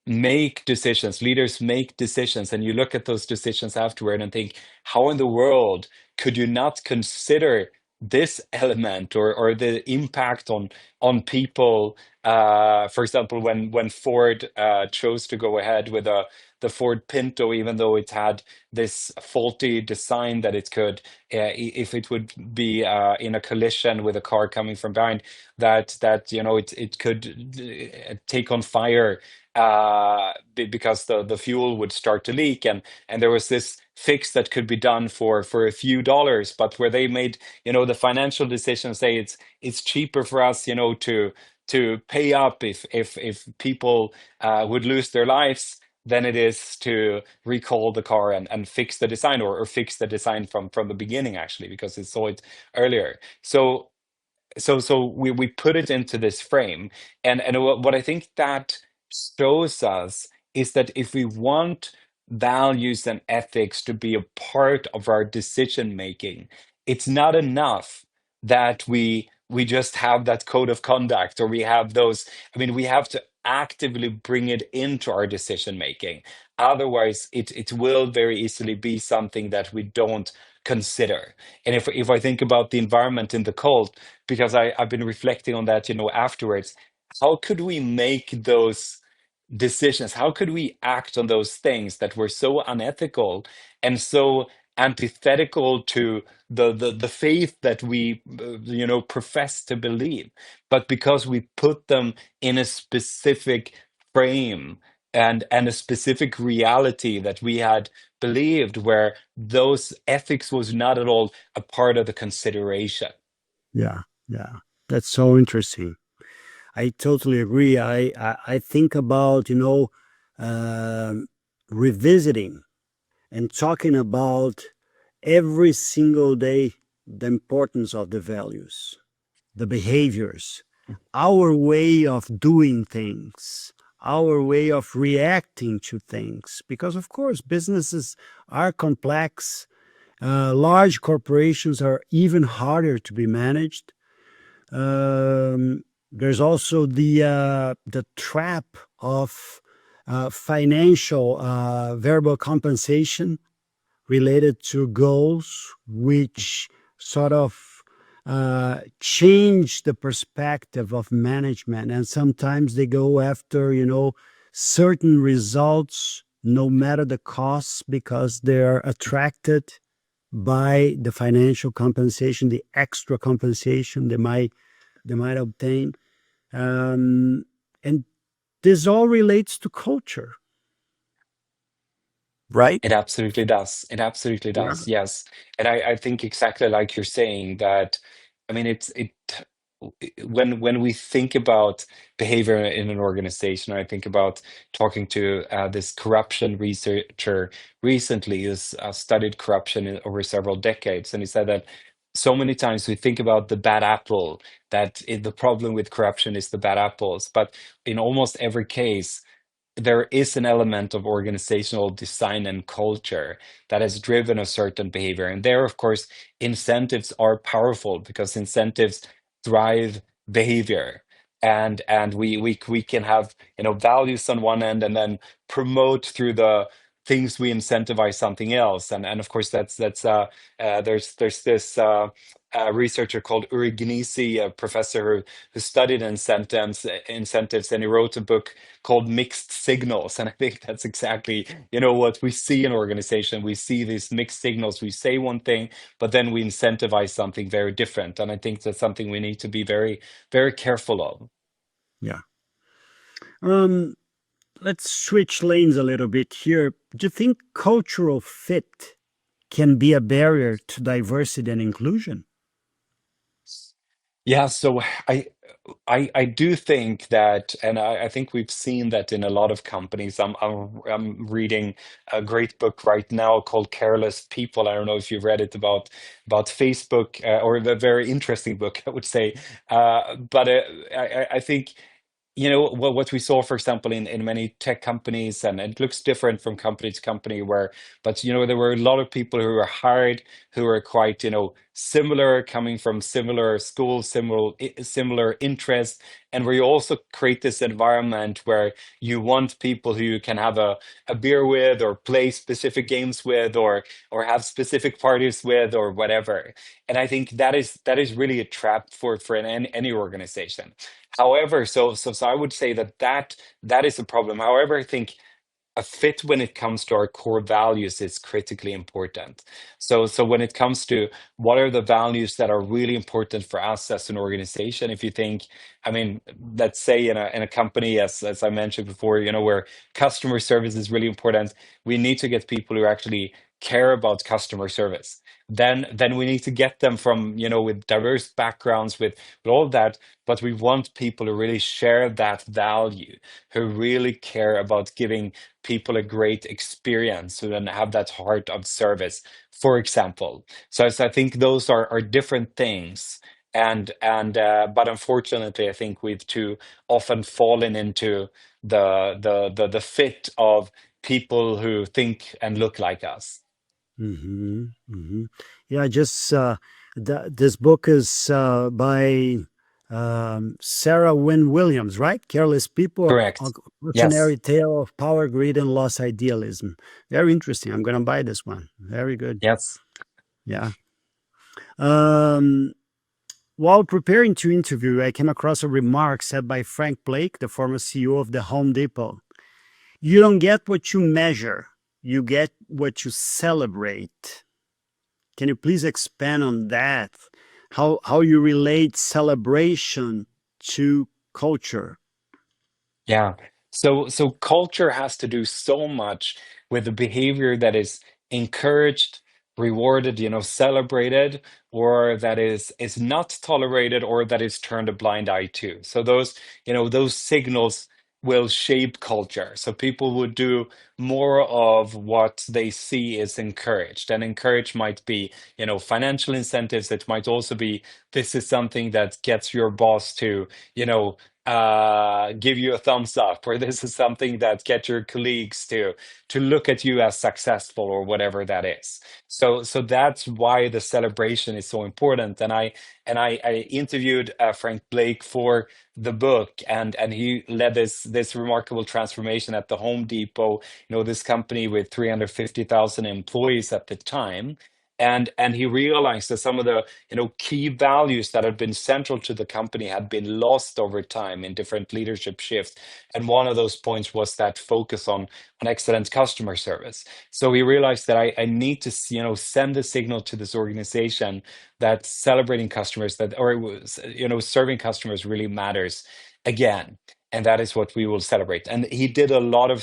make decisions, leaders make decisions, and you look at those decisions afterward and think, how in the world could you not consider this element or the impact on people? For example, when Ford chose to go ahead with the Ford Pinto, even though it had this faulty design that it could, if it would be in a collision with a car coming from behind, that it could take on fire because the fuel would start to leak, and there was this fix that could be done for a few dollars, but where they made the financial decision, say it's cheaper for us to pay up if people would lose their lives than it is to recall the car and fix the design, or fix the design from the beginning, actually, because it saw it earlier. So we put it into this frame, and what I think that shows us is that if we want values and ethics to be a part of our decision making, it's not enough that we just have that code of conduct, or we have those. I mean, we have to actively bring it into our decision making. Otherwise, it will very easily be something that we don't consider. And if I think about the environment in the cult, because I've been reflecting on that, afterwards, how could we make those decisions? How could we act on those things that were so unethical and so antithetical to the faith that we profess to believe, but because we put them in a specific frame and a specific reality that we had believed, where those ethics was not at all a part of the consideration. Yeah, yeah. That's so interesting. I totally agree. I think about, um revisiting and talking about every single day the importance of the values, the behaviors, our way of doing things, our way of reacting to things. Because, of course, businesses are complex. Large corporations are even harder to be managed. There's also the trap of financial variable compensation related to goals, which sort of change the perspective of management. And sometimes they go after, certain results, no matter the costs, because they're attracted by the financial compensation, the extra compensation they might obtain. Um, and this all relates to culture, right? It absolutely does. It absolutely Yeah. does. Yes. And I think exactly like you're saying that, I mean, when we think about behavior in an organization, I think about talking to this corruption researcher recently who's studied corruption over several decades. And he said that so many times we think about the bad apple, that the problem with corruption is the bad apples. But in almost every case, there is an element of organizational design and culture that has driven a certain behavior. And there, of course, incentives are powerful because incentives drive behavior. And we can have values on one end and then promote through the things we incentivize something else. And of course there's this researcher called Uri Gnisi, a professor who studied incentives, and he wrote a book called Mixed Signals. And I think that's exactly, what we see in organization. We see these mixed signals. We say one thing, but then we incentivize something very different. And I think that's something we need to be very, very careful of. Yeah. Um, let's switch lanes a little bit here. Do you think cultural fit can be a barrier to diversity and inclusion? Yeah, so I do think that, and I think we've seen that in a lot of companies. I'm reading a great book right now called Careless People. I don't know if you've read it about Facebook, or a very interesting book, I would say. But I think what we saw, for example, in many tech companies, and it looks different from company to company, but there were a lot of people who were hired who were quite similar, coming from similar schools, similar interests, and where you also create this environment where you want people who you can have a beer with, or play specific games with, or have specific parties with, or whatever. And I think that is really a trap for any organization. However, so I would say that is a problem. However, I think a fit when it comes to our core values is critically important. So when it comes to what are the values that are really important for us as an organization, if you think, I mean, let's say in a company, as I mentioned before, where customer service is really important, we need to get people who actually care about customer service. Then we need to get them from, with diverse backgrounds, with all of that, but we want people who really share that value, who really care about giving people a great experience, who then have that heart of service, for example. So I think those are different things. And but unfortunately, I think we've too often fallen into the fit of people who think and look like us. Hmm. Hmm. Yeah, just this book is by Sarah Wynne Williams, right? Careless People, a Correct. Yes. cautionary tale of power, greed, and lost idealism. Very interesting. I'm going to buy this one. Very good. Yes. Yeah. Um, while preparing to interview, I came across a remark said by Frank Blake, the former CEO of the Home Depot. You don't get what you measure, you get what you celebrate. Can you please expand on that? How you relate celebration to culture? Yeah. So culture has to do so much with the behavior that is encouraged, rewarded, celebrated, or that is not tolerated, or that is turned a blind eye to. So those signals will shape culture. So people would do more of what they see is encouraged. And encouraged might be, financial incentives. It might also be, this is something that gets your boss to, give you a thumbs up, or this is something that gets your colleagues to look at you as successful, or whatever that is. So that's why the celebration is so important. And I interviewed Frank Blake for the book, and he led this remarkable transformation at the Home Depot, this company with 350,000 employees at the time. And he realized that some of the key values that had been central to the company had been lost over time in different leadership shifts. And one of those points was that focus on excellent customer service. So he realized that I need to send a signal to this organization that celebrating customers, that or serving customers really matters again, and that is what we will celebrate. And he did a lot of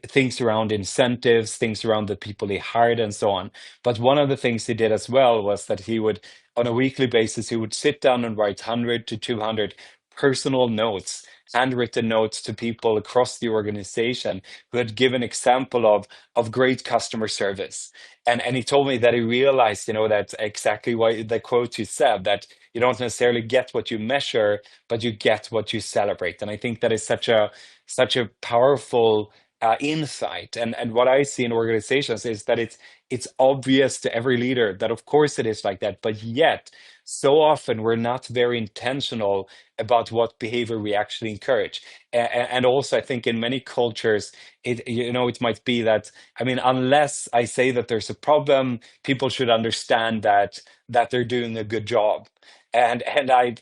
things around incentives, things around the people he hired, and so on. But one of the things he did as well was that he would, on a weekly basis, he would sit down and write 100 to 200 personal notes, handwritten notes to people across the organization who had given example of great customer service. And he told me that he realized, that exactly what the quote you said, that you don't necessarily get what you measure, but you get what you celebrate. And I think that is such a powerful insight. And what I see in organizations is that it's obvious to every leader that of course it is like that, but yet so often we're not very intentional about what behavior we actually encourage. And also, I think in many cultures, it might be that, I mean, unless I say that there's a problem, people should understand that they're doing a good job. And I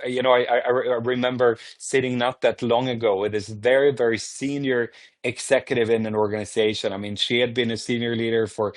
remember sitting not that long ago with this very, very senior executive in an organization. I mean, she had been a senior leader for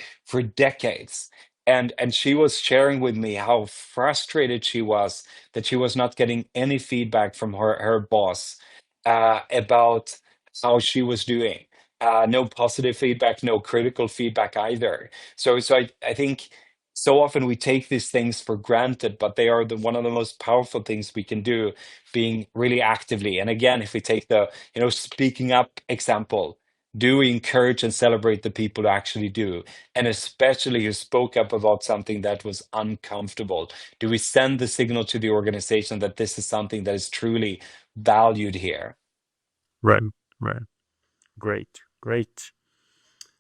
decades. And she was sharing with me how frustrated she was that she was not getting any feedback from her boss about how she was doing. No positive feedback, no critical feedback either. So I think so often we take these things for granted, but they are one of the most powerful things we can do, being really actively. And again, if we take the speaking up example, do we encourage and celebrate the people who actually do, and especially who spoke up about something that was uncomfortable? Do we send the signal to the organization that this is something that is truly valued here? Right, right. Great, great.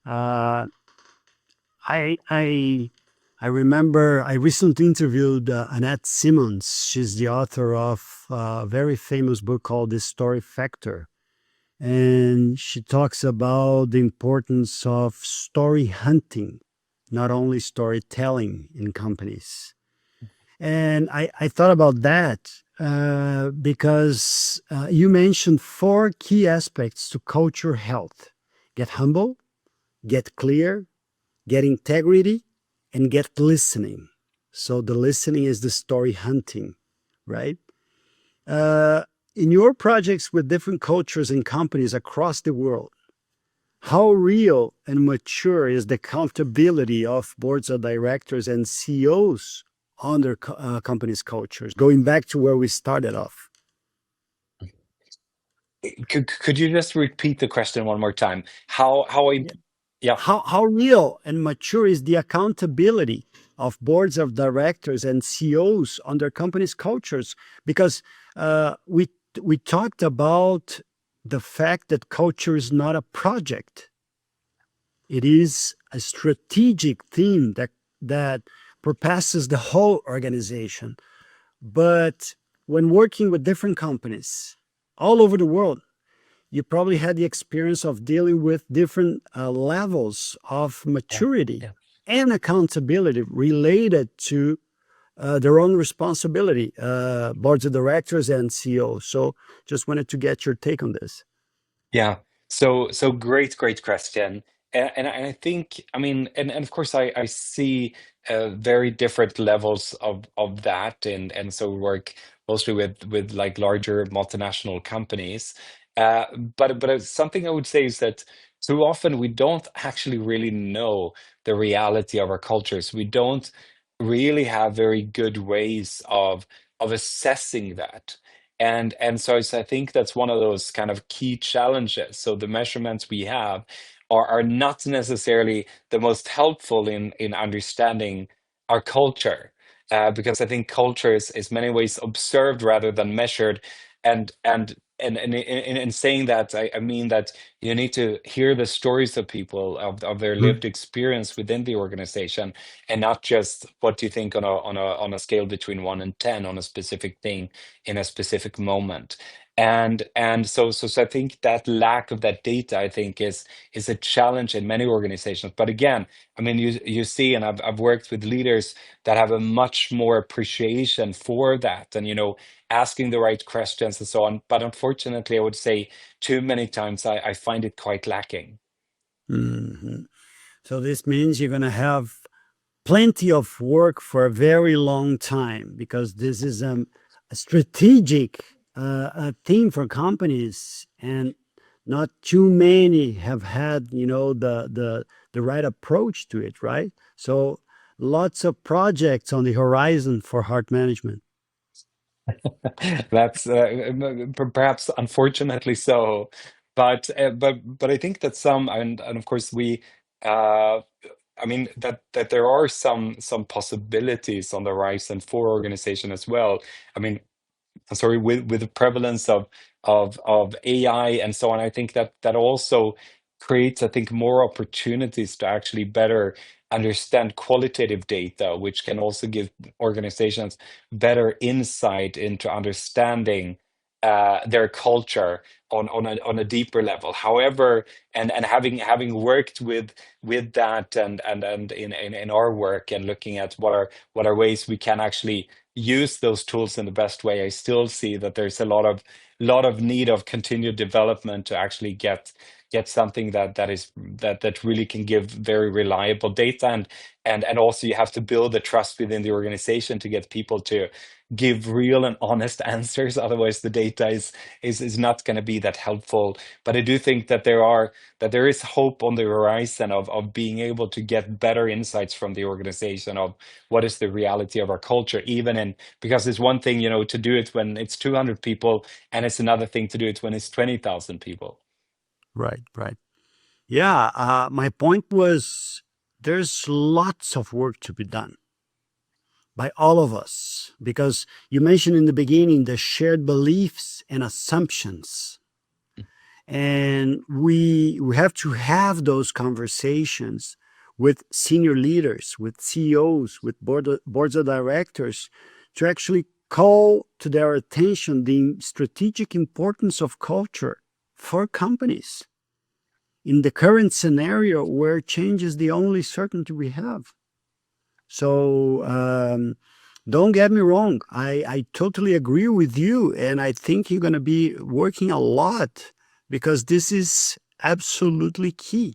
Uh, I I remember I recently interviewed Annette Simmons. She's the author of a very famous book called The Story Factor. And she talks about the importance of story hunting, not only storytelling in companies. And I thought about that because you mentioned four key aspects to culture health: get humble, get clear, get integrity, and get listening. So the listening is the story hunting, right? Uh, in your projects with different cultures and companies across the world, how real and mature is the accountability of boards of directors and CEOs on their companies' cultures? Going back to where we started off. Could you just repeat the question one more time? Yeah. How real and mature is the accountability of boards of directors and CEOs on their company's cultures? Because we talked about the fact that culture is not a project; it is a strategic theme that perpasses the whole organization. But when working with different companies all over the world, you probably had the experience of dealing with different levels of Yeah. maturity Yeah. and accountability related to their own responsibility, boards of directors and CEOs. So just wanted to get your take on this. Yeah. So great question. And I think, I mean, and of course I see very different levels of that, and so we work mostly with like larger multinational companies. Uh, but something I would say is that too often we don't actually really know the reality of our cultures. We don't really have very good ways of assessing that. And so I think that's one of those kind of key challenges. So the measurements we have are not necessarily the most helpful in understanding our culture. Because I think culture is many ways observed rather than measured. And in saying that, I mean that you need to hear the stories of people of their Mhm. lived experience within the organization, and not just what you think on a scale between 1 and 10 on a specific thing in a specific moment. And so I think that lack of that data, I think, is a challenge in many organizations. But again, I mean, you see, and I've worked with leaders that have a much more appreciation for that, and asking the right questions and so on. But unfortunately, I would say too many times I find it quite lacking. Mhm. So this means you're going to have plenty of work for a very long time because this is a strategic theme for companies, and not too many have had the right approach to it, right? So lots of projects on the horizon for heart management. That's perhaps unfortunately so, but I think that some, and of course we, uh, I mean that there are some possibilities on the horizon for organization as well. I mean, sorry, with the prevalence of AI and so on, I think that also creates, I think, more opportunities to actually better understand qualitative data, which can also give organizations better insight into understanding their culture on a deeper level. However, and having worked with that and in our work and looking at what are ways we can actually use those tools in the best way, I still see that there's a lot of need of continued development to actually get something that really can give very reliable data, and also you have to build the trust within the organization to get people to give real and honest answers. Otherwise, the data is not going to be that helpful. But I do think that there is hope on the horizon of being able to get better insights from the organization of what is the reality of our culture, even in because it's one thing, to do it when it's 200 people, and it's another thing to do it when it's 20,000 people. Right, right. Yeah, my point was there's lots of work to be done by all of us because you mentioned in the beginning the shared beliefs and assumptions. And we have to have those conversations with senior leaders, with CEOs, with boards of directors to actually call to their attention the strategic importance of culture for companies in the current scenario where change is the only certainty we have. So don't get me wrong. I totally agree with you. And I think you're going to be working a lot because this is absolutely key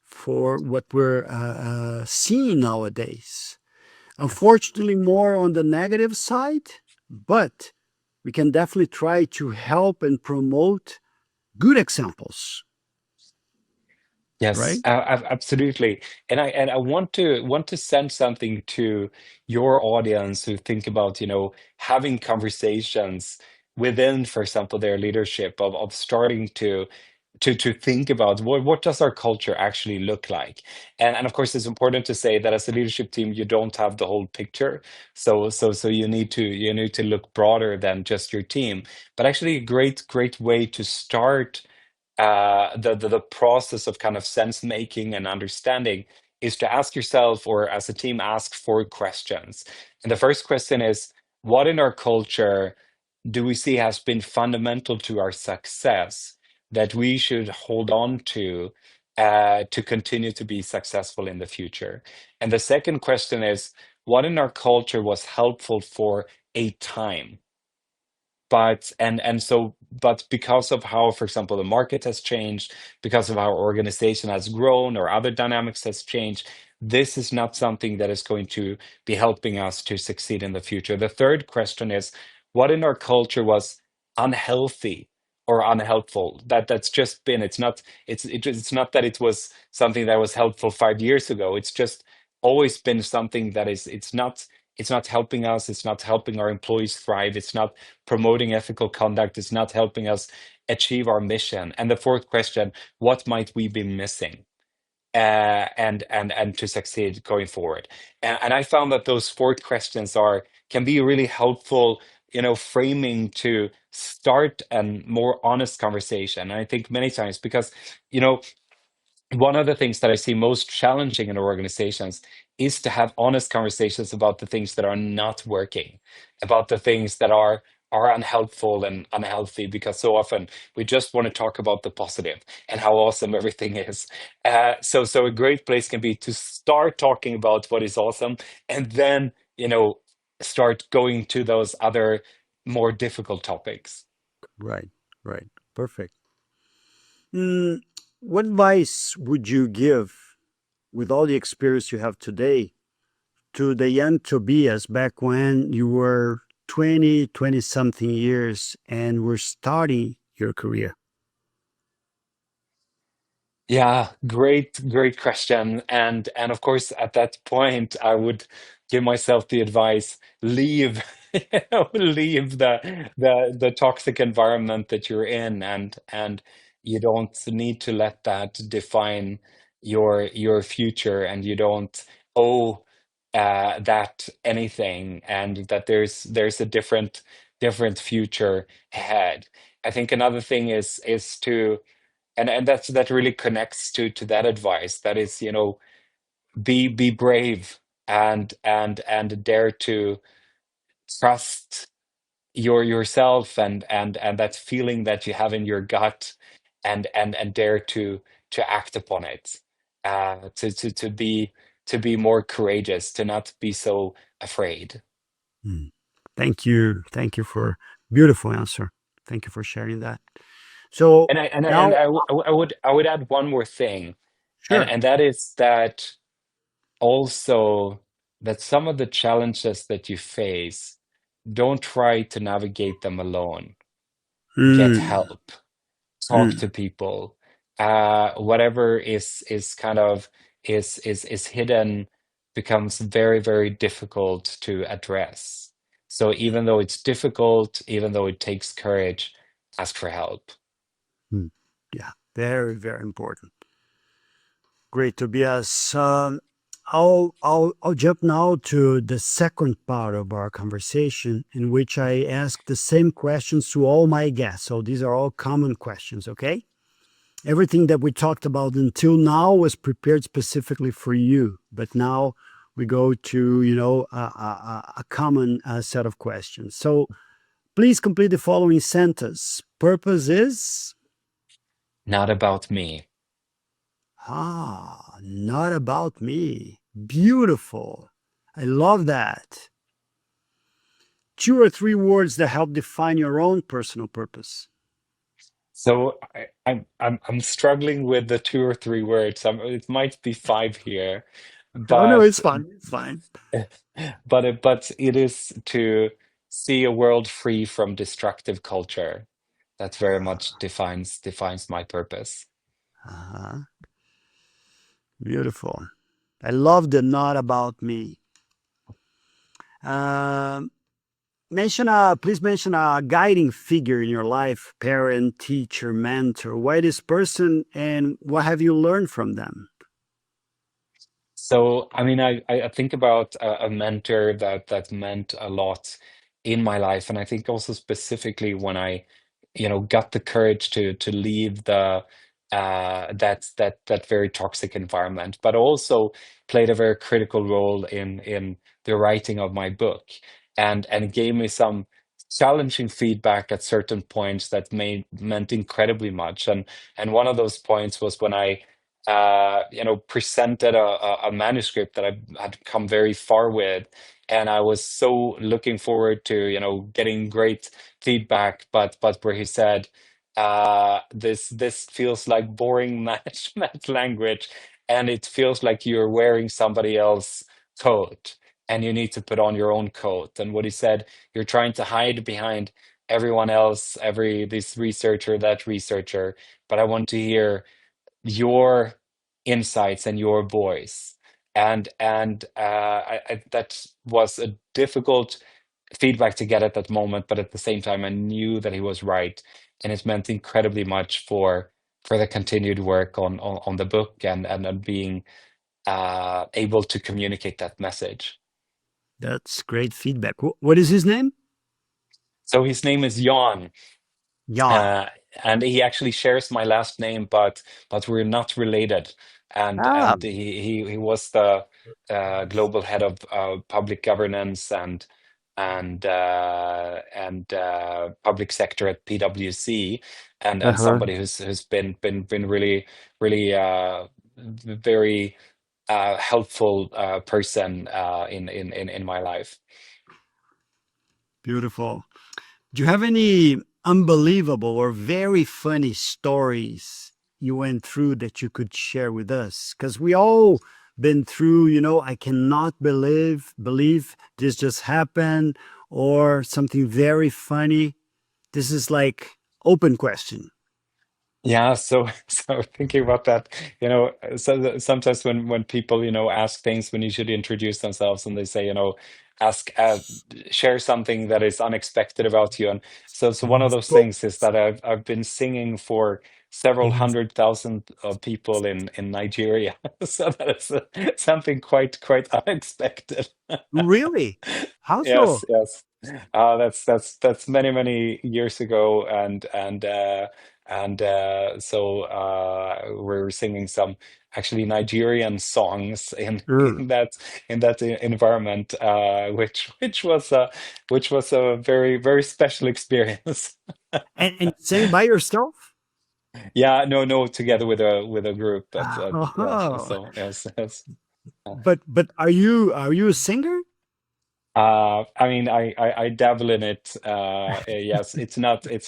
for what we're seeing nowadays. Unfortunately, more on the negative side, but we can definitely try to help and promote good examples, Yes, right? absolutely. And I want to send something to your audience who think about, having conversations within, for example, their leadership of starting to think about what does our culture actually look like. And of course, it's important to say that as a leadership team, you don't have the whole picture. So you need to look broader than just your team. But actually, a great way to start the process of kind of sense making and understanding is to ask yourself, or as a team, ask four questions. And the first question is, what in our culture do we see has been fundamental to our success that we should hold on to continue to be successful in the future? And the second question is, what in our culture was helpful for a time? But because of how, for example, the market has changed, because of how our organization has grown or other dynamics has changed, this is not something that is going to be helping us to succeed in the future. The third question is, what in our culture was unhealthy or unhelpful. That's just been, it's not that it was something that was helpful 5 years ago. It's just always been something that is, it's not helping us, it's not helping our employees thrive, it's not promoting ethical conduct, it's not helping us achieve our mission. And the fourth question, what might we be missing? And to succeed going forward. And I found that those four questions are can be really helpful, framing to start a more honest conversation. And I think many times because, you know, one of the things that I see most challenging in organizations is to have honest conversations about the things that are not working, about the things that are unhelpful and unhealthy, because so often we just want to talk about the positive and how awesome everything is. So a great place can be to start talking about what is awesome, and then start going to those other more difficult topics. Right, right. Perfect. Mm, what advice would you give with all the experience you have today to the young Tobias back when you were 20 something years and were starting your career? Yeah, great question. And of course, at that point, I would give myself the advice, leave, leave the toxic environment that you're in, and you don't need to let that define your future, and you don't owe that anything, and that there's a different future ahead. I think another thing is to and that really connects to that advice, that is, be brave, and dare to trust yourself, and that feeling that you have in your gut, and dare to act upon it, to be more courageous, to not be so afraid. Mm. Thank you. Thank you for beautiful answer. Thank you for sharing that. So And now, I would add one more thing, and sure. and that is that also, that some of the challenges that you face, don't try to navigate them alone. Get Mm, help, talk mm, to people. Whatever is kind of is hidden becomes very, very difficult to address. So even though it's difficult, even though it takes courage, ask for help. mm. Yeah, very, very important. Great, Tobias. I'll jump now to the second part of our conversation, in which I ask the same questions to all my guests. So these are all common questions, okay? Everything that we talked about until now was prepared specifically for you, but now we go to a common set of questions. So please complete the following sentence. Purpose is Not about me. not about me. Beautiful. I love that. Two or three words that help define your own personal purpose. So I'm struggling with the two or three words. It might be five here, Oh no, but it's fine. It's fine. but it is to see a world free from destructive culture. That very much defines my purpose. Uh-huh. Beautiful. I love the not about me. Um, please mention a guiding figure in your life, parent, teacher, mentor. Why this person, and what have you learned from them? So, I mean, I think about a mentor that meant a lot in my life, and I think also specifically when I, got the courage to leave that very toxic environment, but also played a very critical role in the writing of my book, and gave me some challenging feedback at certain points that meant incredibly much. And one of those points was when I presented a manuscript that I had come very far with, and I was so looking forward to, getting great feedback, but where he said, this feels like boring math language, and it feels like you're wearing somebody else's coat, and you need to put on your own coat. And what he said, you're trying to hide behind everyone else, every this researcher, that researcher, but I want to hear your insights and your voice. That was a difficult feedback to get at that moment, but at the same time, I knew that he was right, and it meant incredibly much for the continued work on the book and being able to communicate that message. That's great feedback. What is his name? So his name is Jan. Jan. Uh, and he actually shares my last name, but we're not related. Ah, And he was the global head of public governance and public sector at PwC, and uh-huh. somebody who's been really very helpful person in my life. Beautiful. Do you have any unbelievable or very funny stories you went through that you could share with us? Because we all been through, I cannot believe this just happened, or something very funny. This is like open question. Yeah, so so thinking about that, so sometimes when people, ask things when you should introduce themselves and they say, ask share something that is unexpected about you. And so one of those things is that I've been singing for several hundred thousand of people in Nigeria. So that is something quite unexpected. Really? How so? Yes, yes. That's many years ago, and we're singing some actually Nigerian songs in Sure. in that environment, which was a very special experience. And sang by yourself? Yeah, no, together with a group, but yes, Oh, so yes, yes. but are you a singer? I mean, I dabble in it. Yes, it's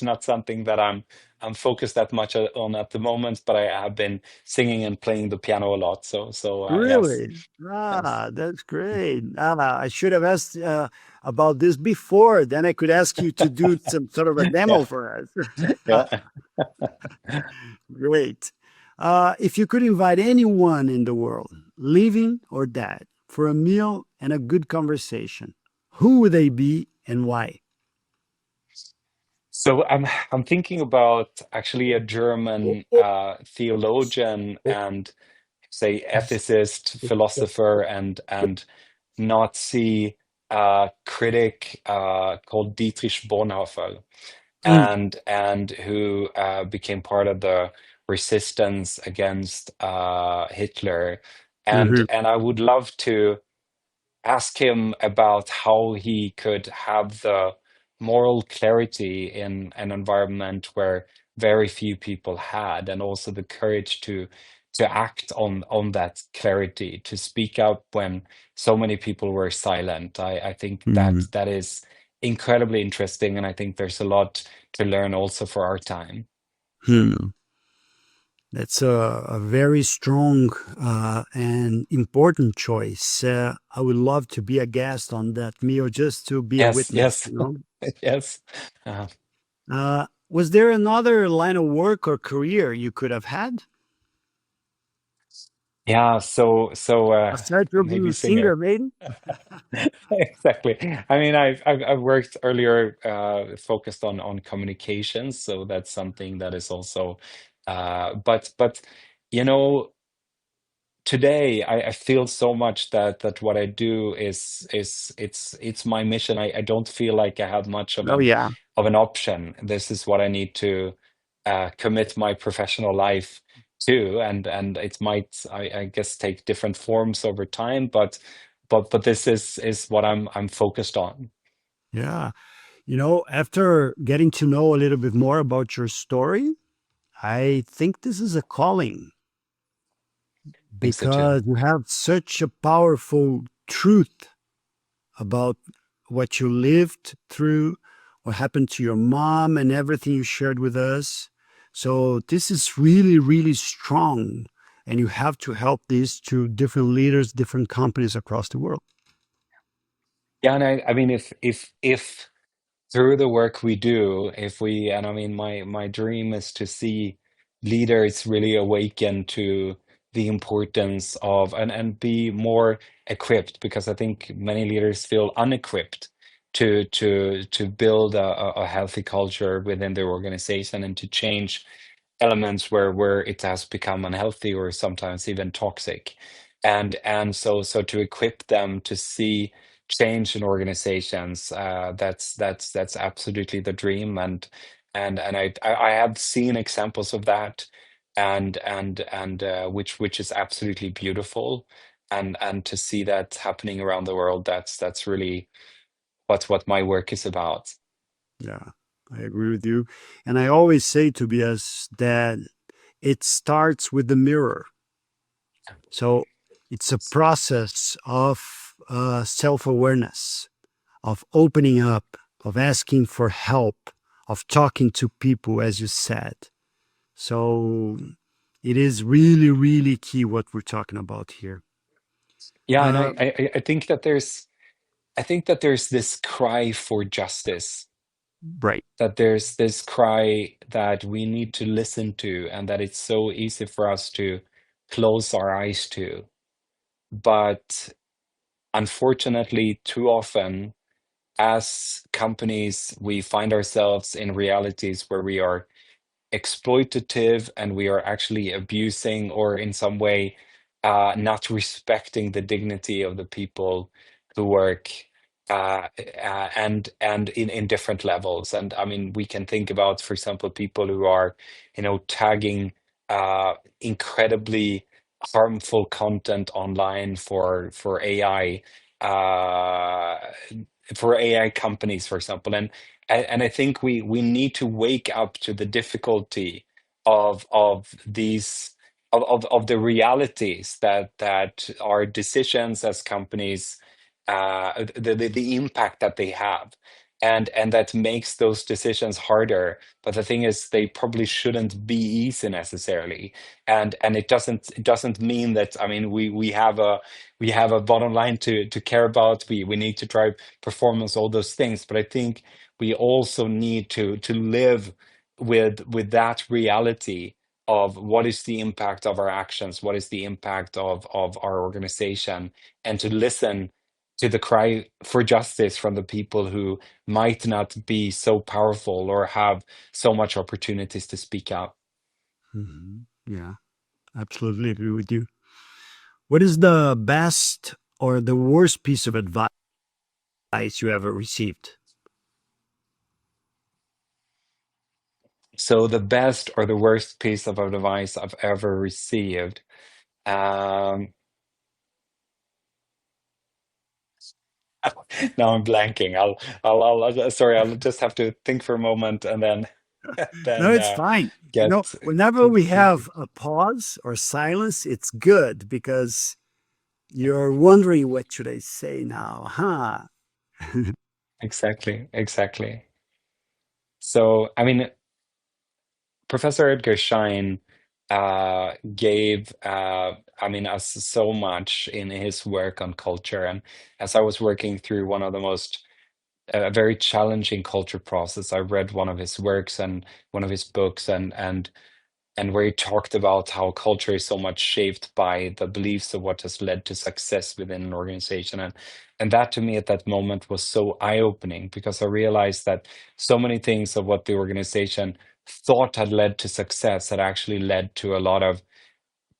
not something that I'm focused that much on at the moment, but I have been singing and playing the piano a lot. So yes, Really? yes, That's great. I should have asked about this before. Then I could ask you to do some sort of a yeah, demo for us. yeah. Great. If you could invite anyone in the world, living or dead, for a meal and a good conversation, who would they be and why? So I'm thinking about actually a German theologian and say ethicist, philosopher, and Nazi critic called Dietrich Bonhoeffer, Mm, and who became part of the resistance against Hitler, and mhm, and I would love to ask him about how he could have the moral clarity in an environment where very few people had, and also the courage to act on that clarity, to speak up when so many people were silent. I think that mhm, that is incredibly interesting, and I think there's a lot to learn also for our time. hmm. That's a very strong and important choice. I would love to be a guest on that meal just to be a Yes, witness, yes, yes. Uh, Was there another line of work or career you could have had yeah, so aside from being maybe a singer, singer. maybe? Exactly. I mean, I've worked earlier, focused on communications, so that's something that is also, but you know, today I feel so much that what I do is it's my mission. I don't feel like I have much of Oh, an yeah. option. This is what I need to commit my professional life to, and it might, I guess, take different forms over time, but this is what I'm focused on, Yeah. After getting to know a little bit more about your story, I think this is a calling I think so too. because you have such a powerful truth about what you lived through, what happened to your mom, and everything you shared with us. So, this is really, really strong. And you have to help this to different leaders, different companies across the world. Yeah, and I mean, if through the work we do, if we, and I mean, my dream is to see leaders really awaken to the importance of and be more equipped, because I think many leaders feel unequipped to build a healthy culture within their organization and to change elements where it has become unhealthy or sometimes even toxic. And so to equip them to see change in organizations, that's absolutely the dream. And I have seen examples of that, and which is absolutely beautiful. And to see that happening around the world, that's really what my work is about. Yeah, I agree with you. And I always say, Tobias, that it starts with the mirror. So it's a process of self awareness, of opening up, of asking for help, of talking to people, as you said. So it is really, really key what we're talking about here. Yeah, and Uh, I think that there's this cry for justice, right. that there's this cry that we need to listen to, and that it's so easy for us to close our eyes to. But unfortunately, too often, as companies, we find ourselves in realities where we are exploitative and we are actually abusing or in some way not respecting the dignity of the people who work, and in different levels. And I mean, we can think about, for example, people who are, tagging incredibly harmful content online for AI, for AI companies, for example. And I think we need to wake up to the difficulty of these of the realities that our decisions as companies, the impact that they have, and that makes those decisions harder. But the thing is, they probably shouldn't be easy necessarily. And it doesn't mean that, I mean, we have a bottom line to care about. We need to drive performance, all those things. But I think we also need to live with that reality of what is the impact of our actions, what is the impact of our organization, and to listen to the cry for justice from the people who might not be so powerful or have so much opportunities to speak out. Yeah, absolutely agree with you. What is the best or the worst piece of advice you ever received? So the best or the worst piece of advice I've ever received. Um, Now I'm blanking. Sorry, I'll just have to think for a moment and then No, then it's fine. get Whenever to we thinking. have a pause or silence, it's good because you're wondering what should I say now, huh? Exactly, exactly. So, I mean, Professor Edgar Schein gave, I mean, us so much in his work on culture. And as I was working through one of the most very challenging culture process, I read one of his works and one of his books, and where he talked about how culture is so much shaped by the beliefs of what has led to success within an organization. And that to me at that moment was so eye-opening, because I realized that so many things of what the organization thought had led to success had actually led to a lot of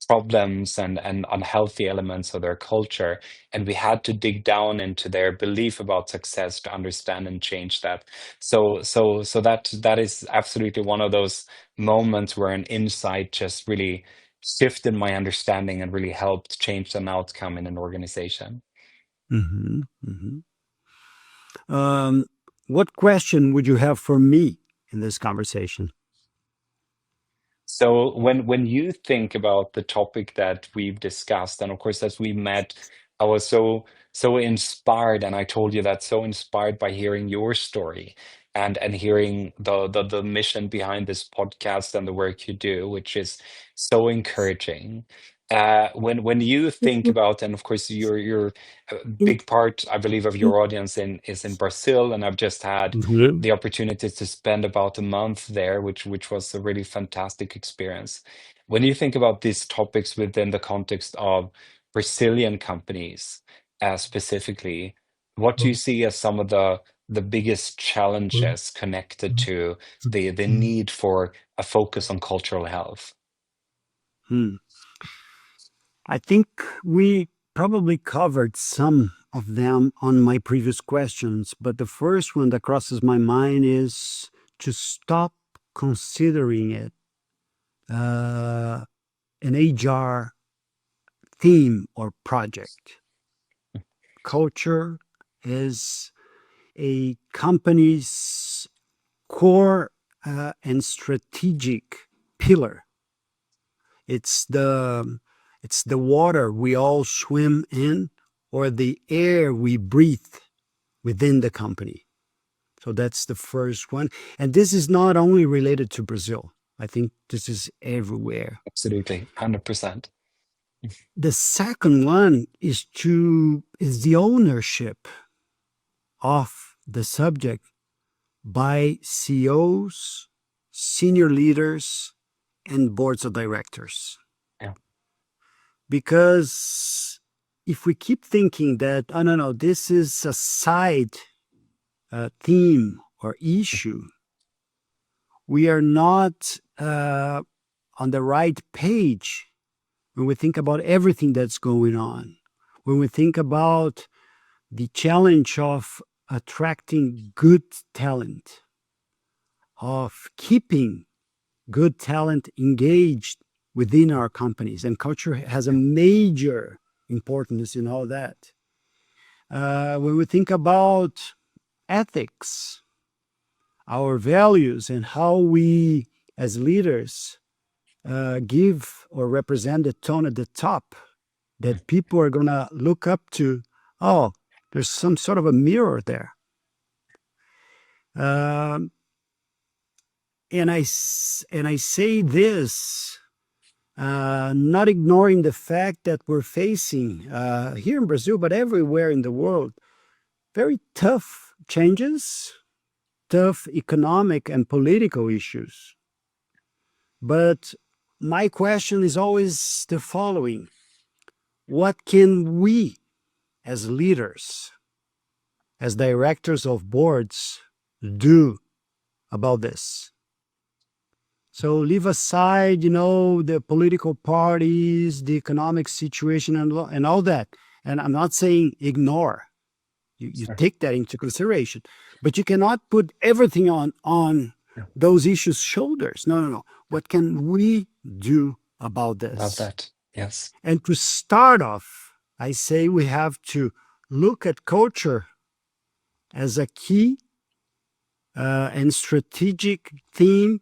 problems and unhealthy elements of their culture. And we had to dig down into their belief about success to understand and change that. So that is absolutely one of those moments where an insight just really shifted my understanding and really helped change an outcome in an organization. Hmm. Hmm. Um, what question would you have for me in this conversation? So when you think about the topic that we've discussed, and of course as we met, I was so inspired, and I told you that, so inspired by hearing your story and hearing the mission behind this podcast and the work you do, which is so encouraging. when you think about, and of course you're a big part, I believe, of your audience is in Brazil, and I've just had Mhm. the opportunity to spend about a month there, which was a really fantastic experience. When you think about these topics within the context of Brazilian companies, specifically, what do you see as some of the biggest challenges connected to the need for a focus on cultural health? Hmm. I think we probably covered some of them on my previous questions, but the first one that crosses my mind is to stop considering it uh, an HR theme or project. Culture is a company's core and strategic pillar. It's the water we all swim in or the air we breathe within the company. So that's the first one. And this is not only related to Brazil. I think this is everywhere. Absolutely, 100%. The second one is the ownership of the subject by CEOs, senior leaders, and boards of directors. Yeah. Because if we keep thinking that, oh, no, this is a side theme or issue, we are not on the right page when we think about everything that's going on. When we think about the challenge of attracting good talent, of keeping good talent engaged within our companies, and culture has a major importance in all that. When we think about ethics, our values, and how we as leaders give or represent the tone at the top that people are going to look up to, oh, there's some sort of a mirror there. Um, and I say this not ignoring the fact that we're facing here in Brazil, but everywhere in the world, very tough changes, tough economic and political issues. But my question is always the following: what can we, as leaders, as directors of boards, do about this? So leave aside, the political parties, the economic situation, and all that. And I'm not saying ignore. You Sure. take that into consideration, but you cannot put everything on Yeah. those issues' shoulders. No, no, no. What can we do about Love this? that. Yes. And to start off, I say we have to look at culture as a key and strategic theme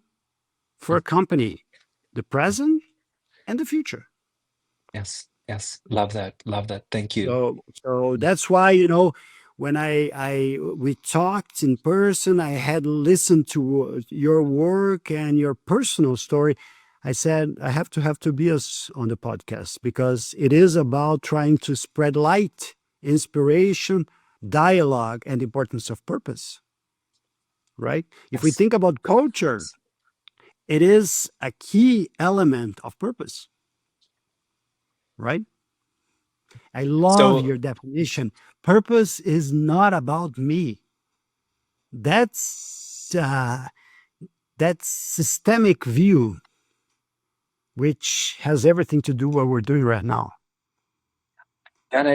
for a company, the present and the future. Yes. Yes. Love that. Love that. Thank you. So that's why, when we talked in person, I had listened to your work and your personal story. I said I have to have Tobias on the podcast because it is about trying to spread light, inspiration, dialogue, and the importance of purpose. Right? If we Yes. think about culture, Yes. it is a key element of purpose. Right? I love So your definition. Purpose is not about me. That's that systemic view, which has everything to do what we're doing right now. and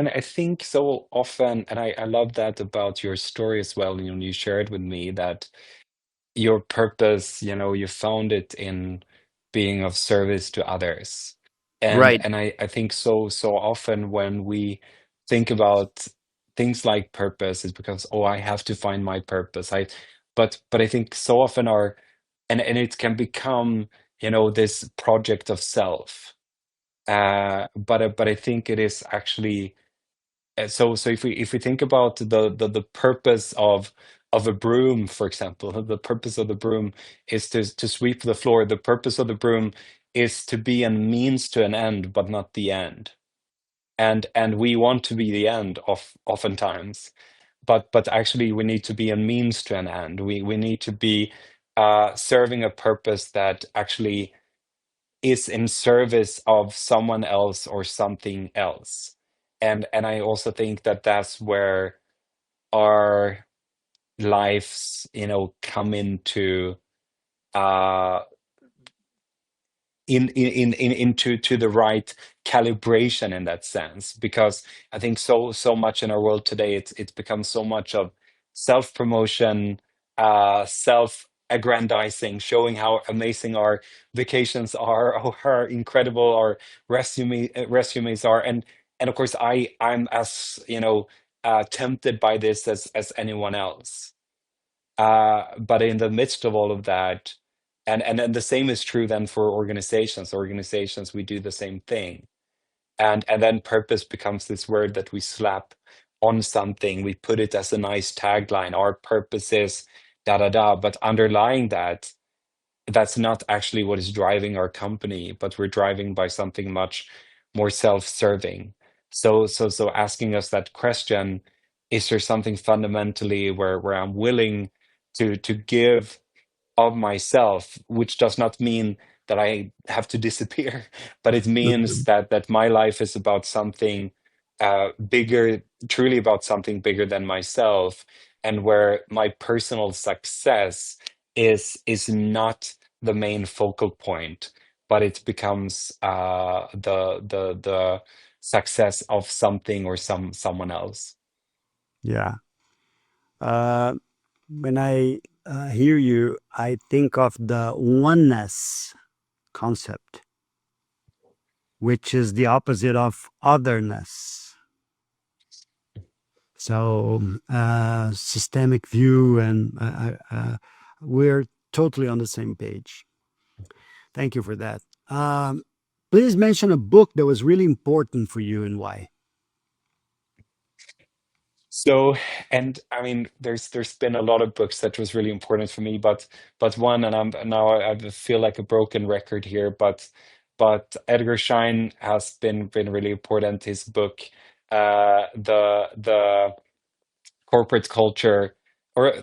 I think so often, and I love that about your story as well. You shared with me that your purpose, you found it in being of service to others. And Right. and I think so often when we think about things like purpose is because, oh, I have to find my purpose. But I think so often and it can become, this project of self. But I think it is actually so if we think about the purpose of a broom, for example, the purpose of the broom is to sweep the floor. The purpose of the broom is to be a means to an end, but not the end. And we want to be the end of oftentimes, but actually we need to be a means to an end. We need to be serving a purpose that actually is in service of someone else or something else. And I also think that that's where our lives, come into uh into to the right calibration in that sense, because I think so much in our world today it's become so much of self promotion, self aggrandizing, showing how amazing our vacations are or how incredible our resumes are. And of course I'm as tempted by this as anyone else. But in the midst of all of that, and then the same is true then for organizations. Organizations, we do the same thing. And then purpose becomes this word that we slap on something. We put it as a nice tagline. Our purpose is da da da. But underlying that, that's not actually what is driving our company, but we're driving by something much more self-serving. So asking us that question, is there something fundamentally where I'm willing to give of myself, which does not mean that I have to disappear, but it means Mhm. that my life is about something bigger, truly about something bigger than myself, and where my personal success is not the main focal point, but it becomes the success of something or someone else. Yeah. Uh, when I hear you, I think of the oneness concept, which is the opposite of otherness. So, systemic view, and we're totally on the same page. Thank you for that. Please mention a book that was really important for you and why. So, and I mean, there's been a lot of books that was really important for me, but one, and I'm now I feel like a broken record here, but Edgar Schein has been really important. His book, the corporate culture, or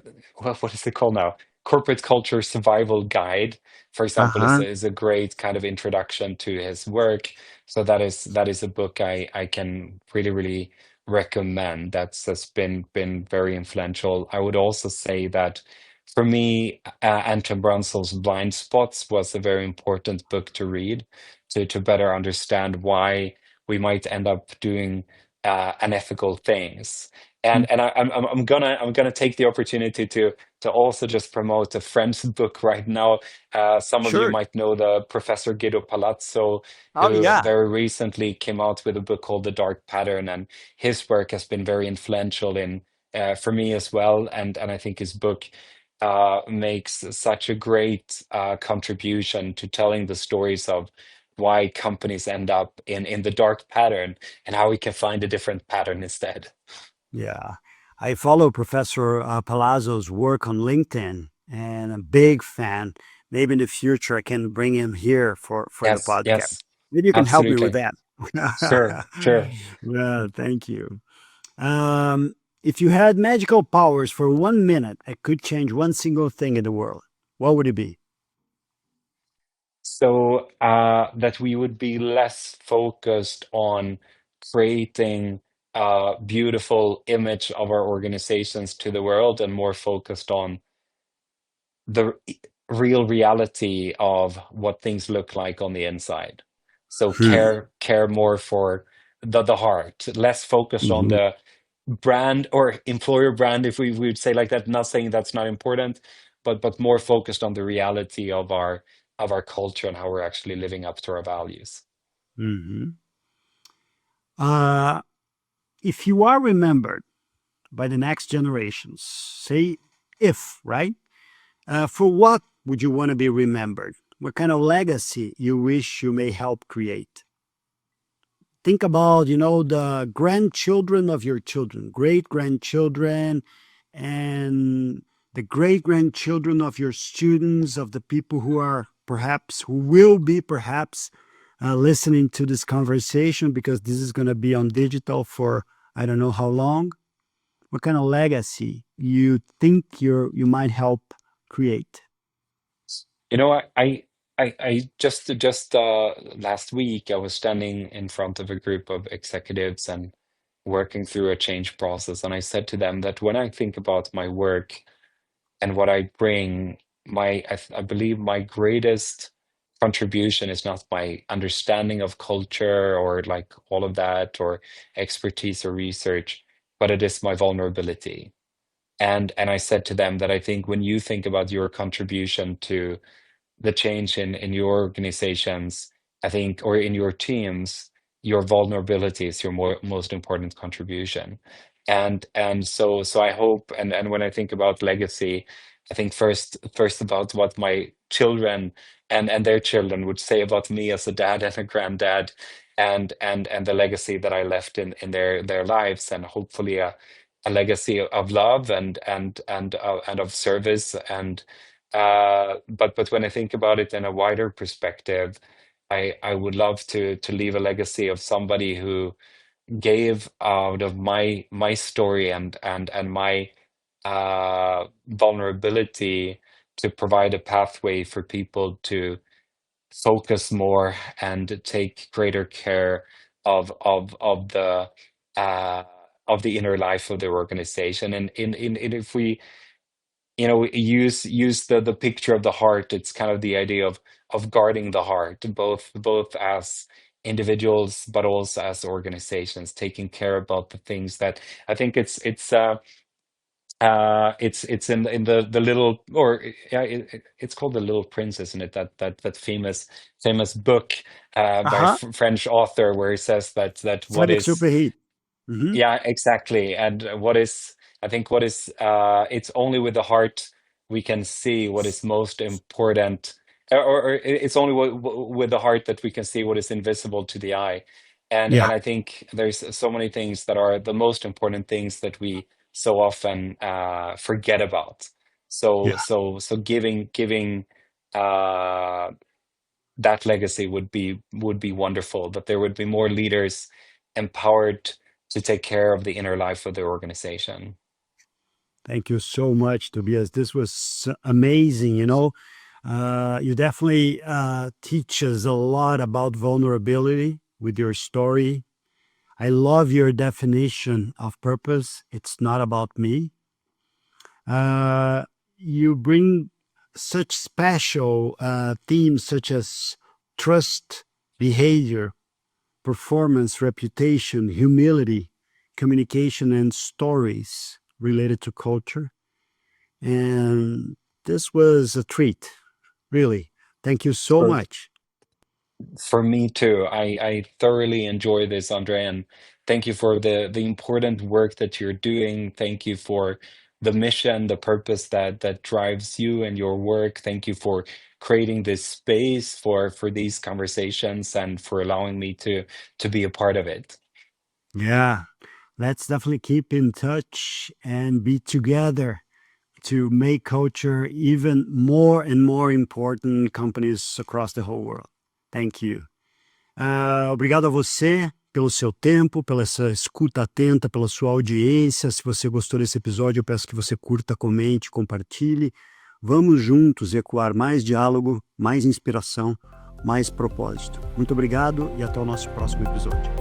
well, what is it called now? Corporate culture survival guide, for Uh example, huh. is a great kind of introduction to his work. So that is a book I can really recommend. That's been very influential. I would also say that for me, Anton Brunsel's Blind Spots was a very important book to read to better understand why we might end up doing unethical things. And I'm gonna take the opportunity to also just promote a friend's book right now. Some of you Sure. might know the Professor Guido Palazzo, Oh, who yeah. very recently came out with a book called The Dark Pattern, and his work has been very influential in for me as well. And I think his book makes such a great contribution to telling the stories of why companies end up in the dark pattern and how we can find a different pattern instead. Yeah. I follow Professor Palazzo's work on LinkedIn and a big fan. Maybe in the future I can bring him here for the Yes, podcast. yes, Maybe you can help me with absolutely. that. Sure, sure. Well, thank you. If you had magical powers for 1 minute, it could change one single thing in the world. What would it be? So that we would be less focused on creating a beautiful image of our organizations to the world and more focused on the real reality of what things look like on the inside. So Hmm. care more for the heart, less focused on Mhm. the brand or employer brand, if we would say like that. Not saying that's not important, but more focused on the reality of our culture and how we're actually living up to our values. Mhm. Uh, if you are remembered by the next generations, say if, right? For what would you want to be remembered? What kind of legacy you wish you may help create? Think about, the grandchildren of your children, great grandchildren, and the great grandchildren of your students, of the people who are perhaps, who will be perhaps listening to this conversation, because this is going to be on digital for I don't know how long, what kind of legacy you think you might help create? You know, I just last week I was standing in front of a group of executives and working through a change process, and I said to them that when I think about my work and what I bring, I believe my greatest contribution is not my understanding of culture or like all of that or expertise or research, but it is my vulnerability. And I said to them that I think when you think about your contribution to the change in your organizations, I think, or in your teams, your vulnerability is your most important contribution. And so I hope, and when I think about legacy, I think first about what my children and their children would say about me as a dad and a granddad, and the legacy that I left in their lives, and hopefully a legacy of love and of service. But when I think about it in a wider perspective, I would love to leave a legacy of somebody who gave out of my story and my vulnerability to provide a pathway for people to focus more and take greater care of uh, the inner life of their organization. And if we use the picture of the heart, it's kind of the idea of guarding the heart, both as individuals but also as organizations, taking care about the things that I think it's in the little, or yeah, it's called The Little Prince, isn't it? That famous book by a Uh-huh. French author, where he says that what is. Saint-Exupéry. Hmm. Yeah, exactly. And I think it's only with the heart we can see what is most important, or it's only with the heart that we can see what is invisible to the eye. And Yeah, I think there's so many things that are the most important things that we so often forget about. So yeah. so so giving uh that legacy would be wonderful, that there would be more leaders empowered to take care of the inner life of their organization. Thank you so much, Tobias. This was amazing. You definitely teach us a lot about vulnerability with your story. I love your definition of purpose. It's not about me. Uh, you bring such special themes such as trust, behavior, performance, reputation, humility, communication, and stories related to culture. And this was a treat, really. Thank you so For much. for me too. I thoroughly enjoy this, Andre, and thank you for the important work that you're doing. Thank you for the mission, the purpose that drives you and your work. Thank you for creating this space for these conversations and for allowing me to be a part of it. Yeah, let's definitely keep in touch and be together to make culture even more and more important in companies across the whole world. Thank you. Obrigado a você pelo seu tempo, pela essa escuta atenta, pela sua audiência. Se você gostou desse episódio, eu peço que você curta, comente, compartilhe. Vamos juntos ecoar mais diálogo, mais inspiração, mais propósito. Muito obrigado e até o nosso próximo episódio.